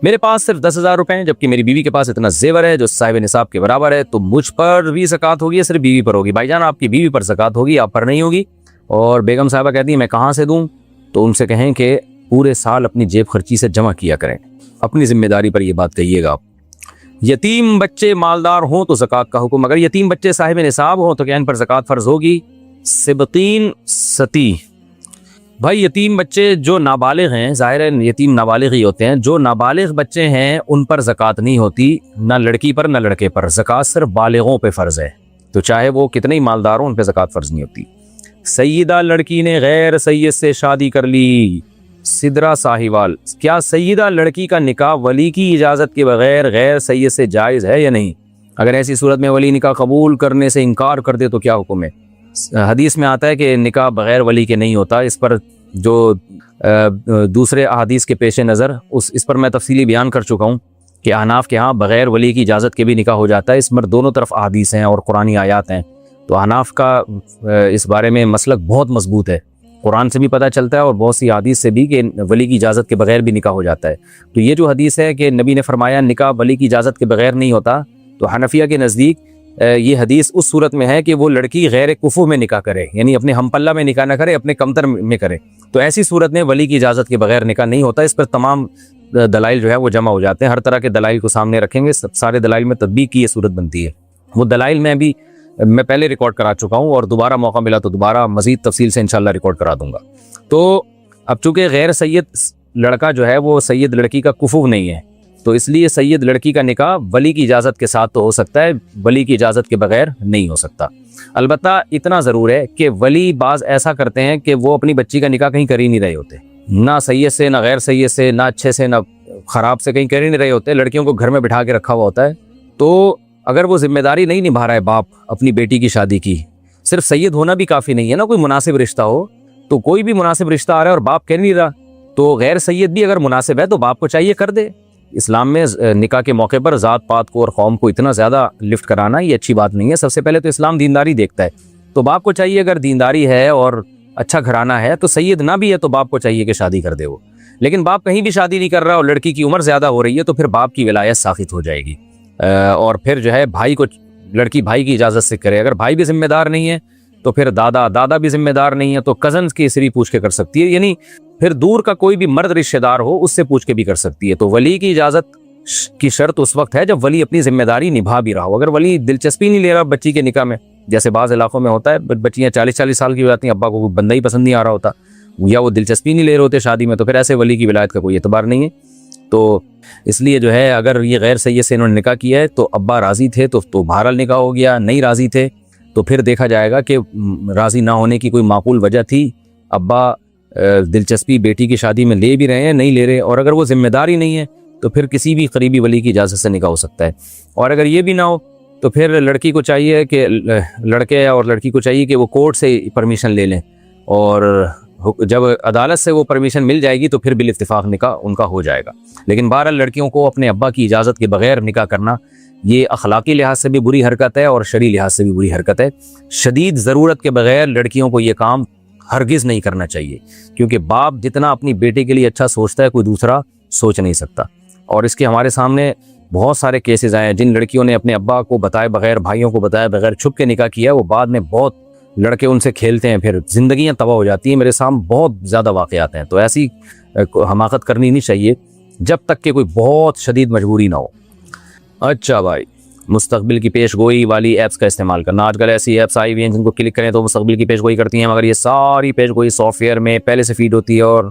میرے پاس صرف 10,000 روپے ہیں جبکہ میری بیوی کے پاس اتنا زیور ہے جو صاحب نصاب کے برابر ہے، تو مجھ پر بھی زکوٰۃ ہوگی یا صرف بیوی پر ہوگی؟ بھائی جان آپ کی بیوی پر زکوٰۃ ہوگی، آپ پر نہیں ہوگی۔ اور بیگم صاحبہ کہتی ہیں میں کہاں سے دوں؟ تو ان سے کہیں کہ پورے سال اپنی جیب خرچی سے جمع کیا کریں، اپنی ذمہ داری پر یہ بات کہیے گا آپ۔ یتیم بچے مالدار ہوں تو زکوٰۃ کا حکم، اگر یتیم بچے صاحب نصاب ہوں تو کیا ان پر زکوٰۃ فرض ہوگی؟ سبقین ستی، بھائی یتیم بچے جو نابالغ ہیں، ظاہر ہے یتیم نابالغ ہی ہوتے ہیں، جو نابالغ بچے ہیں ان پر زکوٰۃ نہیں ہوتی، نہ لڑکی پر نہ لڑکے پر، زکوٰۃ صرف بالغوں پہ فرض ہے، تو چاہے وہ کتنے ہی مالدار ہوں ان پہ زکوٰۃ فرض نہیں ہوتی۔ سیدہ لڑکی نے غیر سید سے شادی کر لی، سدرا ساہیوال، کیا سیدہ لڑکی کا نکاح ولی کی اجازت کے بغیر غیر سید سے جائز ہے یا نہیں؟ اگر ایسی صورت میں ولی نکاح قبول کرنے سے انکار کر دے تو کیا حکم ہے؟ حدیث میں آتا ہے کہ نکاح بغیر ولی کے نہیں ہوتا، اس پر جو دوسرے احادیث کے پیش نظر اس پر میں تفصیلی بیان کر چکا ہوں کہ احناف کے ہاں بغیر ولی کی اجازت کے بھی نکاح ہو جاتا ہے، اس پر دونوں طرف احادیث ہیں اور قرآنی آیات ہیں، تو احناف کا اس بارے میں مسلک بہت مضبوط ہے، قرآن سے بھی پتہ چلتا ہے اور بہت سی احادیث سے بھی کہ ولی کی اجازت کے بغیر بھی نکاح ہو جاتا ہے۔ تو یہ جو حدیث ہے کہ نبی نے فرمایا نکاح ولی کی اجازت کے بغیر نہیں ہوتا، تو حنفیہ کے نزدیک یہ حدیث اس صورت میں ہے کہ وہ لڑکی غیر کفو میں نکاح کرے، یعنی اپنے ہم پلہ میں نکاح نہ کرے، اپنے کمتر میں کرے، تو ایسی صورت میں ولی کی اجازت کے بغیر نکاح نہیں ہوتا۔ اس پر تمام دلائل جو ہے وہ جمع ہو جاتے ہیں، ہر طرح کے دلائل کو سامنے رکھیں گے، سارے دلائل میں تطبیق کی یہ صورت بنتی ہے۔ وہ دلائل میں پہلے ریکارڈ کرا چکا ہوں اور دوبارہ موقع ملا تو دوبارہ مزید تفصیل سے انشاءاللہ ریکارڈ کرا دوں گا۔ تو اب چونکہ غیر سید لڑکا جو ہے وہ سید لڑکی کا کفو نہیں ہے، تو اس لیے سید لڑکی کا نکاح ولی کی اجازت کے ساتھ تو ہو سکتا ہے، ولی کی اجازت کے بغیر نہیں ہو سکتا۔ البتہ اتنا ضرور ہے کہ ولی بعض ایسا کرتے ہیں کہ وہ اپنی بچی کا نکاح کہیں کر ہی نہیں رہے ہوتے، نہ سید سے نہ غیر سید سے، نہ اچھے سے نہ خراب سے، کہیں کر ہی نہیں رہے ہوتے، لڑکیوں کو گھر میں بٹھا کے رکھا ہوا ہوتا ہے۔ تو اگر وہ ذمہ داری نہیں نبھا رہا ہے باپ اپنی بیٹی کی شادی کی، صرف سید ہونا بھی کافی نہیں ہے نا، کوئی مناسب رشتہ ہو، تو کوئی بھی مناسب رشتہ آ رہا ہے اور باپ کہہ نہیں رہا، تو غیر سید بھی اگر مناسب ہے تو باپ کو چاہیے کر دے۔ اسلام میں نکاح کے موقع پر ذات پات کو اور قوم کو اتنا زیادہ لفٹ کرانا یہ اچھی بات نہیں ہے۔ سب سے پہلے تو اسلام دینداری دیکھتا ہے، تو باپ کو چاہیے اگر دینداری ہے اور اچھا گھرانہ ہے تو سید نہ بھی ہے تو باپ کو چاہیے کہ شادی کر دے وہ، لیکن باپ کہیں بھی شادی نہیں کر رہا اور لڑکی کی عمر زیادہ ہو رہی ہے تو پھر باپ کی ولایت ساقط ہو جائے گی، اور پھر جو ہے بھائی کو، لڑکی بھائی کی اجازت سے کرے، اگر بھائی بھی ذمہ دار نہیں ہے تو پھر دادا بھی ذمہ دار نہیں ہے تو کزنز کی صرف پوچھ کے کر سکتی ہے، یعنی پھر دور کا کوئی بھی مرد رشتہ دار ہو اس سے پوچھ کے بھی کر سکتی ہے۔ تو ولی کی اجازت کی شرط اس وقت ہے جب ولی اپنی ذمہ داری نبھا بھی رہا ہو، اگر ولی دلچسپی نہیں لے رہا بچی کے نکاح میں، جیسے بعض علاقوں میں ہوتا ہے بچیاں 40 سال کی ہو جاتی ہیں، ابا کو بندہ ہی پسند نہیں آ رہا ہوتا یا وہ دلچسپی نہیں لے رہے ہوتے شادی میں، تو پھر ایسے ولی کی ولایت کا کوئی اعتبار نہیں ہے۔ تو اس لیے جو ہے اگر یہ غیر سید سے انہوں نے نکاح کیا ہے تو ابا راضی تھے تو بہرحال نکاح ہو گیا، نہیں راضی تھے تو پھر دیکھا جائے گا کہ راضی نہ ہونے کی کوئی معقول وجہ تھی، ابا دلچسپی بیٹی کی شادی میں لے بھی رہے ہیں نہیں لے رہے، اور اگر وہ ذمہ داری نہیں ہے تو پھر کسی بھی قریبی ولی کی اجازت سے نکاح ہو سکتا ہے۔ اور اگر یہ بھی نہ ہو تو پھر لڑکی کو چاہیے کہ لڑکے اور لڑکی کو چاہیے کہ وہ کورٹ سے پرمیشن لے لیں، اور جب عدالت سے وہ پرمیشن مل جائے گی تو پھر بالاتفاق نکاح ان کا ہو جائے گا۔ لیکن بہرحال لڑکیوں کو اپنے ابا کی اجازت کے بغیر نکاح کرنا یہ اخلاقی لحاظ سے بھی بری حرکت ہے اور شرعی لحاظ سے بھی بری حرکت ہے۔ شدید ضرورت کے بغیر لڑکیوں کو یہ کام ہرگز نہیں کرنا چاہیے، کیونکہ باپ جتنا اپنی بیٹے کے لیے اچھا سوچتا ہے کوئی دوسرا سوچ نہیں سکتا۔ اور اس کے ہمارے سامنے بہت سارے کیسز آئے ہیں جن لڑکیوں نے اپنے ابا کو بتائے بغیر، بھائیوں کو بتائے بغیر چھپ کے نکاح کیا، وہ بعد میں بہت لڑکے ان سے کھیلتے ہیں، پھر زندگیاں تباہ ہو جاتی ہیں۔ میرے سامنے بہت زیادہ واقعات ہیں، تو ایسی حماقت کرنی نہیں چاہیے جب تک کہ کوئی بہت شدید مجبوری نہ ہو۔ اچھا بھائی، مستقبل کی پیش گوئی والی ایپس کا استعمال کرنا، آج کل ایسی ایپس آئی ہوئی ہیں جن کو کلک کریں تو مستقبل کی پیش گوئی کرتی ہیں، مگر یہ ساری پیش گوئی سافٹ ویئر میں پہلے سے فیڈ ہوتی ہے، اور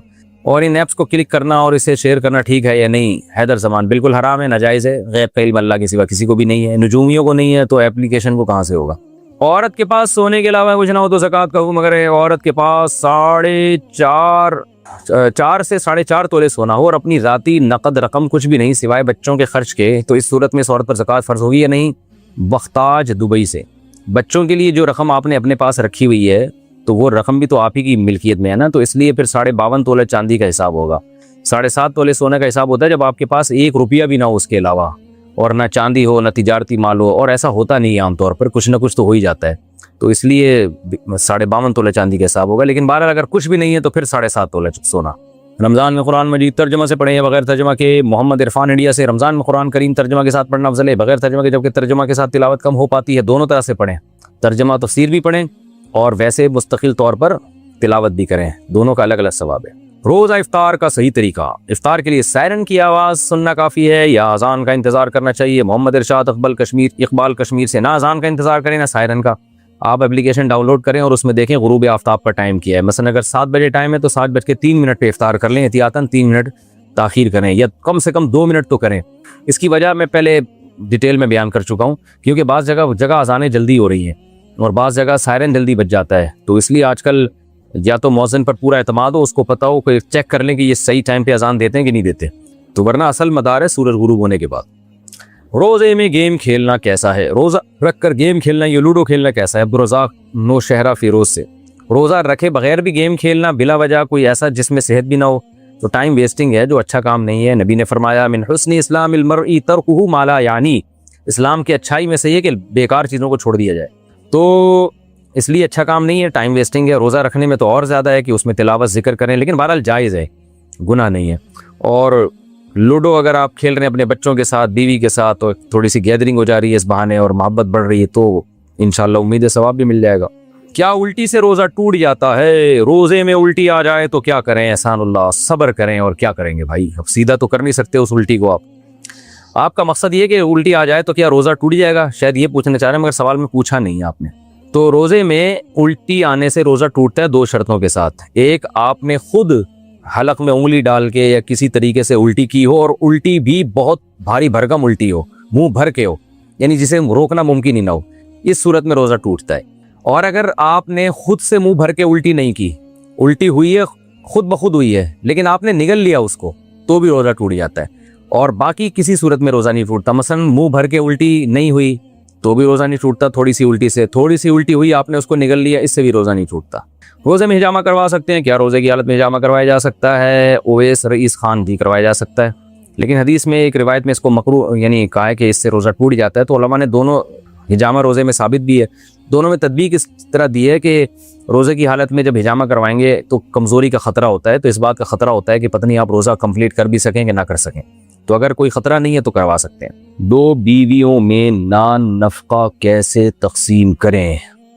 ان ایپس کو کلک کرنا اور اسے شیئر کرنا ٹھیک ہے یا نہیں؟ حیدر زمان، بالکل حرام ہے، ناجائز ہے، غیب کا علم اللہ کے سوا کسی کو بھی نہیں ہے، نجومیوں کو نہیں ہے تو ایپلیکیشن کو کہاں سے ہوگا؟ عورت کے پاس سونے کے علاوہ کچھ نہ ہو تو زکوٰۃ کا حکم، مگر عورت کے پاس 4.5 سے 4.5 تولے سونا ہو اور اپنی ذاتی نقد رقم کچھ بھی نہیں سوائے بچوں کے خرچ کے، تو اس صورت میں اس عورت پر زکوٰۃ فرض ہوگی یا نہیں؟ بختاج دبئی سے، بچوں کے لیے جو رقم آپ نے اپنے پاس رکھی ہوئی ہے تو وہ رقم بھی تو آپ ہی کی ملکیت میں ہے نا، تو اس لیے پھر 52.5 تولے چاندی کا حساب ہوگا، 7.5 تولے سونے کا حساب ہوتا ہے جب آپ کے پاس 1 روپیہ بھی نہ ہو اس کے علاوہ، اور نہ چاندی ہو نہ تجارتی مال ہو، اور ایسا ہوتا نہیں ہے عام طور پر، کچھ نہ کچھ تو ہو ہی جاتا ہے، تو اس لیے 52.5 تولے چاندی کا حساب ہوگا۔ لیکن بہرحال اگر کچھ بھی نہیں ہے تو پھر 7.5 تولے سونا۔ رمضان میں قرآن مجید ترجمہ سے پڑھیں یا بغیر ترجمہ کے؟ محمد عرفان انڈیا سے، رمضان میں قرآن کریم ترجمہ کے ساتھ پڑھنا افضل ہے بغیر ترجمہ کے؟ جبکہ ترجمہ کے ساتھ تلاوت کم ہو پاتی ہے۔ دونوں طرح سے پڑھیں، ترجمہ تفسیر بھی پڑھیں اور ویسے مستقل طور پر تلاوت بھی کریں، دونوں کا الگ الگ ثواب ہے۔ روزہ افطار کا صحیح طریقہ، افطار کے لیے سائرن کی آواز سننا کافی ہے یا اذان کا انتظار کرنا چاہیے؟ محمد ارشاد اقبال کشمیر سے، نہ اذان کا انتظار کریں نہ سائرن کا، آپ اپلیکیشن ڈاؤن لوڈ کریں اور اس میں دیکھیں غروب آفتاب کا ٹائم کیا ہے۔ مثلا اگر 7 بجے ٹائم ہے تو 7:03 پہ افطار کر لیں، احتیاطاً 3 منٹ تاخیر کریں یا کم سے کم 2 منٹ تو کریں۔ اس کی وجہ میں پہلے ڈیٹیل میں بیان کر چکا ہوں، کیونکہ بعض جگہ اذانیں جلدی ہو رہی ہیں اور بعض جگہ سائرن جلدی بج جاتا ہے، تو اس لیے آج کل یا تو مؤذن پر پورا اعتماد ہو، اس کو پتہ ہو کہ چیک کر لیں کہ یہ صحیح ٹائم پہ اذان دیتے ہیں کہ نہیں دیتے، تو ورنہ اصل مدار ہے سورج غروب ہونے کے بعد۔ روزے میں گیم کھیلنا کیسا ہے؟ روزہ رکھ کر گیم کھیلنا یا لوڈو کھیلنا کیسا ہے؟ عبدالرزاق نوشہرہ فیروز سے، روزہ رکھے بغیر بھی گیم کھیلنا بلا وجہ کوئی ایسا جس میں صحت بھی نہ ہو تو ٹائم ویسٹنگ ہے جو اچھا کام نہیں ہے۔ نبی نے فرمایا من حسن اسلام المرء ترکہ ما لا یعنی، اسلام کی اچھائی میں سے یہ کہ بیکار چیزوں کو چھوڑ دیا جائے، تو اس لیے اچھا کام نہیں ہے، ٹائم ویسٹنگ ہے۔ روزہ رکھنے میں تو اور زیادہ ہے کہ اس میں تلاوت ذکر کریں، لیکن بہرحال جائز ہے، گناہ نہیں ہے۔ اور لوڈو اگر آپ کھیل رہے ہیں اپنے بچوں کے ساتھ، بیوی کے ساتھ، تو تھوڑی سی گیدرنگ ہو جا رہی ہے اس بہانے اور محبت بڑھ رہی ہے، تو انشاءاللہ امید ہے ثواب بھی مل جائے گا۔ کیا الٹی سے روزہ ٹوٹ جاتا ہے؟ روزے میں الٹی آ جائے تو کیا کریں؟ احسان اللہ، صبر کریں، اور کیا کریں گے بھائی، اب سیدھا تو کر نہیں سکتے اس الٹی کو آپ کا مقصد یہ کہ الٹی آ جائے تو کیا روزہ ٹوٹ جائے گا، شاید یہ پوچھنا چاہ رہے ہیں، مگر سوال میں پوچھا نہیں آپ نے۔ تو روزے میں الٹی آنے سے روزہ ٹوٹتا ہے 2 شرطوں کے ساتھ۔ ایک، آپ نے خود حلق میں انگلی ڈال کے یا کسی طریقے سے الٹی کی ہو، اور الٹی بھی بہت بھاری بھرکم الٹی ہو، منہ بھر کے ہو، یعنی جسے روکنا ممکن ہی نہ ہو، اس صورت میں روزہ ٹوٹتا ہے۔ اور اگر آپ نے خود سے منہ بھر کے الٹی نہیں کی، الٹی ہوئی ہے خود بخود ہوئی ہے لیکن آپ نے نگل لیا اس کو، تو بھی روزہ ٹوٹ جاتا ہے۔ اور باقی کسی صورت میں روزہ نہیں ٹوٹتا، مثلا منہ بھر کے الٹی نہیں ہوئی تو بھی روزہ نہیں ٹوٹتا، تھوڑی سی الٹی ہوئی آپ نے اس کو نگل لیا، اس سے بھی روزہ نہیں ٹوٹتا۔ روزے میں ہجامہ کروا سکتے ہیں؟ کیا روزے کی حالت میں ہجامہ کروایا جا سکتا ہے؟ اویس رئیس خان بھی کروایا جا سکتا ہے، لیکن حدیث میں ایک روایت میں اس کو مکروہ یعنی کہا ہے کہ اس سے روزہ ٹوٹ جاتا ہے، تو علماء نے دونوں ہجامہ روزے میں ثابت بھی ہے، دونوں میں تطبیق اس طرح دی ہے کہ روزے کی حالت میں جب ہجامہ کروائیں گے تو کمزوری کا خطرہ ہوتا ہے، تو اس بات کا خطرہ ہوتا ہے کہ پتہ نہیں آپ روزہ کمپلیٹ کر بھی سکیں کہ نہ کر سکیں، تو اگر کوئی خطرہ نہیں ہے تو کروا سکتے ہیں۔ 2 بیویوں میں نان نفقہ کیسے تقسیم کریں؟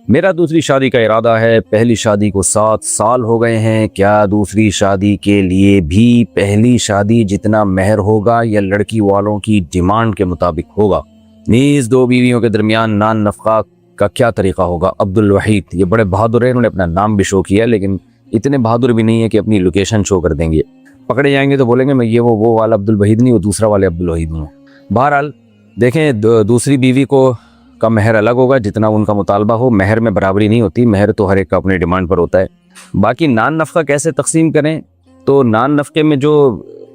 میرا دوسری شادی کا ارادہ ہے، پہلی شادی کو 7 سال ہو گئے ہیں، کیا دوسری شادی کے لیے بھی پہلی شادی جتنا مہر ہوگا یا لڑکی والوں کی ڈیمانڈ کے مطابق ہوگا؟ نیز 2 بیویوں کے درمیان نان نفقہ کا کیا طریقہ ہوگا؟ عبدالوحید، یہ بڑے بہادر ہیں، انہوں نے اپنا نام بھی شو کیا، لیکن اتنے بہادر بھی نہیں ہے کہ اپنی لوکیشن شو کر دیں گے، پکڑے جائیں گے تو بولیں گے میں یہ وہ والا عبدالوحید نہیں، وہ دوسرا والے عبدالوحید ہوں۔ بہرحال دیکھیں، دوسری بیوی کو کا مہر الگ ہوگا جتنا ان کا مطالبہ ہو، مہر میں برابری نہیں ہوتی، مہر تو ہر ایک کا اپنے ڈیمانڈ پر ہوتا ہے۔ باقی نان نفقہ کیسے تقسیم کریں؟ تو نان نفقے میں جو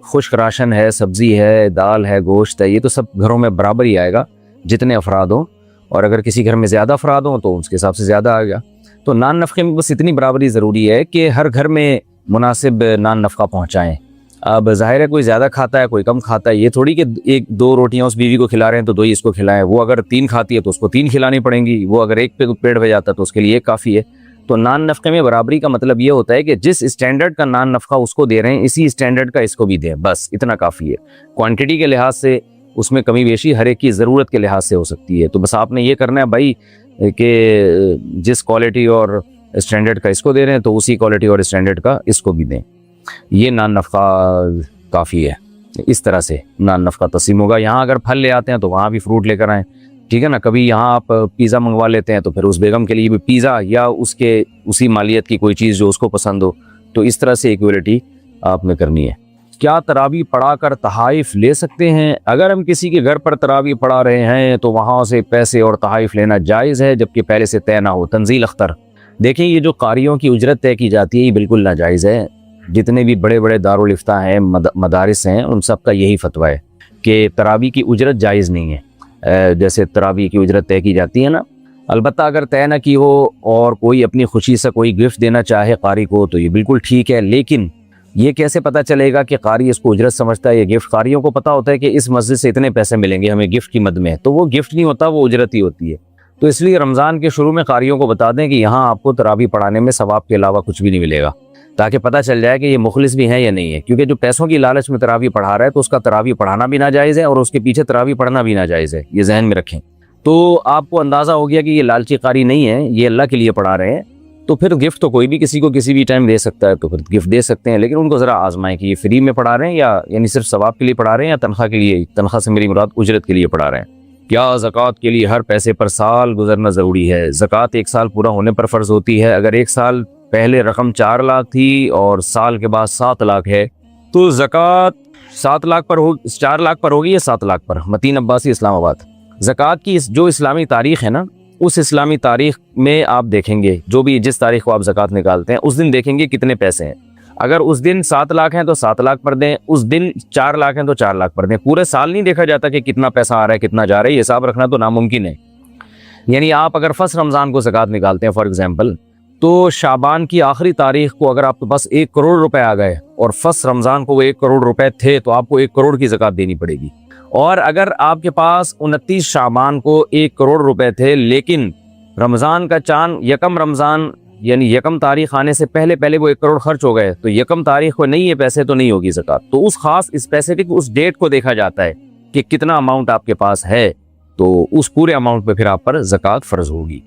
خشک راشن ہے، سبزی ہے، دال ہے، گوشت ہے، یہ تو سب گھروں میں برابر ہی آئے گا جتنے افراد ہوں، اور اگر کسی گھر میں زیادہ افراد ہوں تو اس کے حساب سے زیادہ آئے گا۔ تو نان نفقے میں بس اتنی برابری ضروری ہے کہ ہر گھر میں مناسب نان نفقہ پہنچائیں۔ اب ظاہر ہے کوئی زیادہ کھاتا ہے کوئی کم کھاتا ہے، یہ تھوڑی کہ 1-2 روٹیاں اس بیوی کو کھلا رہے ہیں تو 2 ہی اس کو کھلائیں، وہ اگر 3 کھاتی ہے تو اس کو 3 کھلانی پڑیں گی، وہ اگر 1 پیڑ پہ جاتا ہے تو اس کے لیے 1 کافی ہے۔ تو نان نفقے میں برابری کا مطلب یہ ہوتا ہے کہ جس اسٹینڈرڈ کا نان نفقہ اس کو دے رہے ہیں اسی اسٹینڈرڈ کا اس کو بھی دیں، بس اتنا کافی ہے۔ کوانٹٹی کے لحاظ سے اس میں کمی بیشی ہر ایک کی ضرورت کے لحاظ سے ہو سکتی ہے، تو بس آپ نے یہ کرنا ہے بھائی کہ جس کوالٹی اور اسٹینڈرڈ کا اس کو دے رہے ہیں تو اسی کوالٹی اور اسٹینڈرڈ کا اس کو بھی دیں، یہ نان نفقہ کافی ہے۔ اس طرح سے نان نفقہ تقسیم ہوگا۔ یہاں اگر پھل لے آتے ہیں تو وہاں بھی فروٹ لے کر آئیں، ٹھیک ہے نا۔ کبھی یہاں آپ پیزا منگوا لیتے ہیں تو پھر اس بیگم کے لیے بھی پیزا یا اس کے اسی مالیت کی کوئی چیز جو اس کو پسند ہو، تو اس طرح سے ایکویلٹی آپ نے کرنی ہے۔ کیا تراویح پڑھا کر تحائف لے سکتے ہیں؟ اگر ہم کسی کے گھر پر تراویح پڑھا رہے ہیں تو وہاں سے پیسے اور تحائف لینا جائز ہے جبکہ پہلے سے طے نہ ہو۔ تنزیل اختر، دیکھیں یہ جو قاریوں کی اجرت طے کی جاتی ہے یہ بالکل ناجائز ہے۔ جتنے بھی بڑے بڑے دارالافتاء ہیں، مدارس ہیں، ان سب کا یہی فتویٰ ہے کہ تراویح کی اجرت جائز نہیں ہے۔ جیسے تراویح کی اجرت طے کی جاتی ہے نا، البتہ اگر طے نہ کی ہو اور کوئی اپنی خوشی سے کوئی گفٹ دینا چاہے قاری کو تو یہ بالکل ٹھیک ہے، لیکن یہ کیسے پتہ چلے گا کہ قاری اس کو اجرت سمجھتا ہے یا گفٹ؟ قاریوں کو پتہ ہوتا ہے کہ اس مسجد سے اتنے پیسے ملیں گے ہمیں گفٹ کی مد میں، تو وہ گفٹ نہیں ہوتا، وہ اجرت ہی ہوتی ہے۔ تو اس لیے رمضان کے شروع میں قاریوں کو بتا دیں کہ یہاں آپ کو تراویح پڑھانے میں ثواب کے علاوہ کچھ بھی نہیں ملے گا، تاکہ پتہ چل جائے کہ یہ مخلص بھی ہیں یا نہیں ہے. کیونکہ جو پیسوں کی لالچ میں تراویح پڑھا رہا ہے تو اس کا تراویح پڑھانا بھی ناجائز ہے اور اس کے پیچھے تراویح پڑھنا بھی ناجائز ہے. یہ ذہن میں رکھیں. تو آپ کو اندازہ ہو گیا کہ یہ لالچی قاری نہیں ہے, یہ اللہ کے لیے پڑھا رہے ہیں. تو پھر گفٹ تو کوئی بھی کسی کو کسی بھی ٹائم دے سکتا ہے, تو پھر گفٹ دے سکتے ہیں, لیکن ان کو ذرا آزمائیں کہ یہ فری میں پڑھا رہے ہیں یا یعنی صرف ثواب کے لیے پڑھا رہے ہیں یا تنخواہ کے لیے. تنخواہ سے میری مراد اجرت کے لیے پڑھا رہے ہیں. کیا زکوٰۃ کے لیے ہر پیسے پر سال گزرنا ضروری ہے؟ زکوٰۃ 1 سال پورا ہونے پر فرض ہوتی ہے. اگر 1 سال پہلے رقم 4 لاکھ تھی اور سال کے بعد 7 لاکھ ہے تو زکوٰۃ 7 لاکھ پر ہو 4 لاکھ پر ہوگی یا 7 لاکھ پر؟ متین عباسی, اسلام آباد. زکوٰۃ کی جو اسلامی تاریخ ہے نا, اس اسلامی تاریخ میں آپ دیکھیں گے جو بھی جس تاریخ کو آپ زکوٰۃ نکالتے ہیں اس دن دیکھیں گے کتنے پیسے ہیں. اگر اس دن 7 لاکھ ہیں تو 7 لاکھ پر دیں, اس دن 4 لاکھ ہیں تو 4 لاکھ پر دیں. پورے سال نہیں دیکھا جاتا کہ کتنا پیسہ آ رہا ہے کتنا جا رہا ہے, یہ حساب رکھنا تو ناممکن ہے. یعنی آپ اگر فرسٹ رمضان کو زکوٰۃ نکالتے ہیں فار ایگزامپل, تو شعبان کی آخری تاریخ کو اگر آپ کے پاس 1 کروڑ روپے آ گئے اور فرسٹ رمضان کو وہ 1 کروڑ روپے تھے تو آپ کو 1 کروڑ کی زکوٰۃ دینی پڑے گی. اور اگر آپ کے پاس 29 شعبان کو 1 کروڑ روپے تھے لیکن رمضان کا چاند یکم رمضان یعنی یکم تاریخ آنے سے پہلے وہ 1 کروڑ خرچ ہو گئے تو یکم تاریخ کو نہیں ہے پیسے تو نہیں ہوگی زکوٰۃ. تو اس خاص اسپیسیفک اس ڈیٹ کو دیکھا جاتا ہے کہ کتنا اماؤنٹ آپ کے پاس ہے, تو اس پورے اماؤنٹ پہ پھر آپ پر زکوٰۃ فرض ہوگی.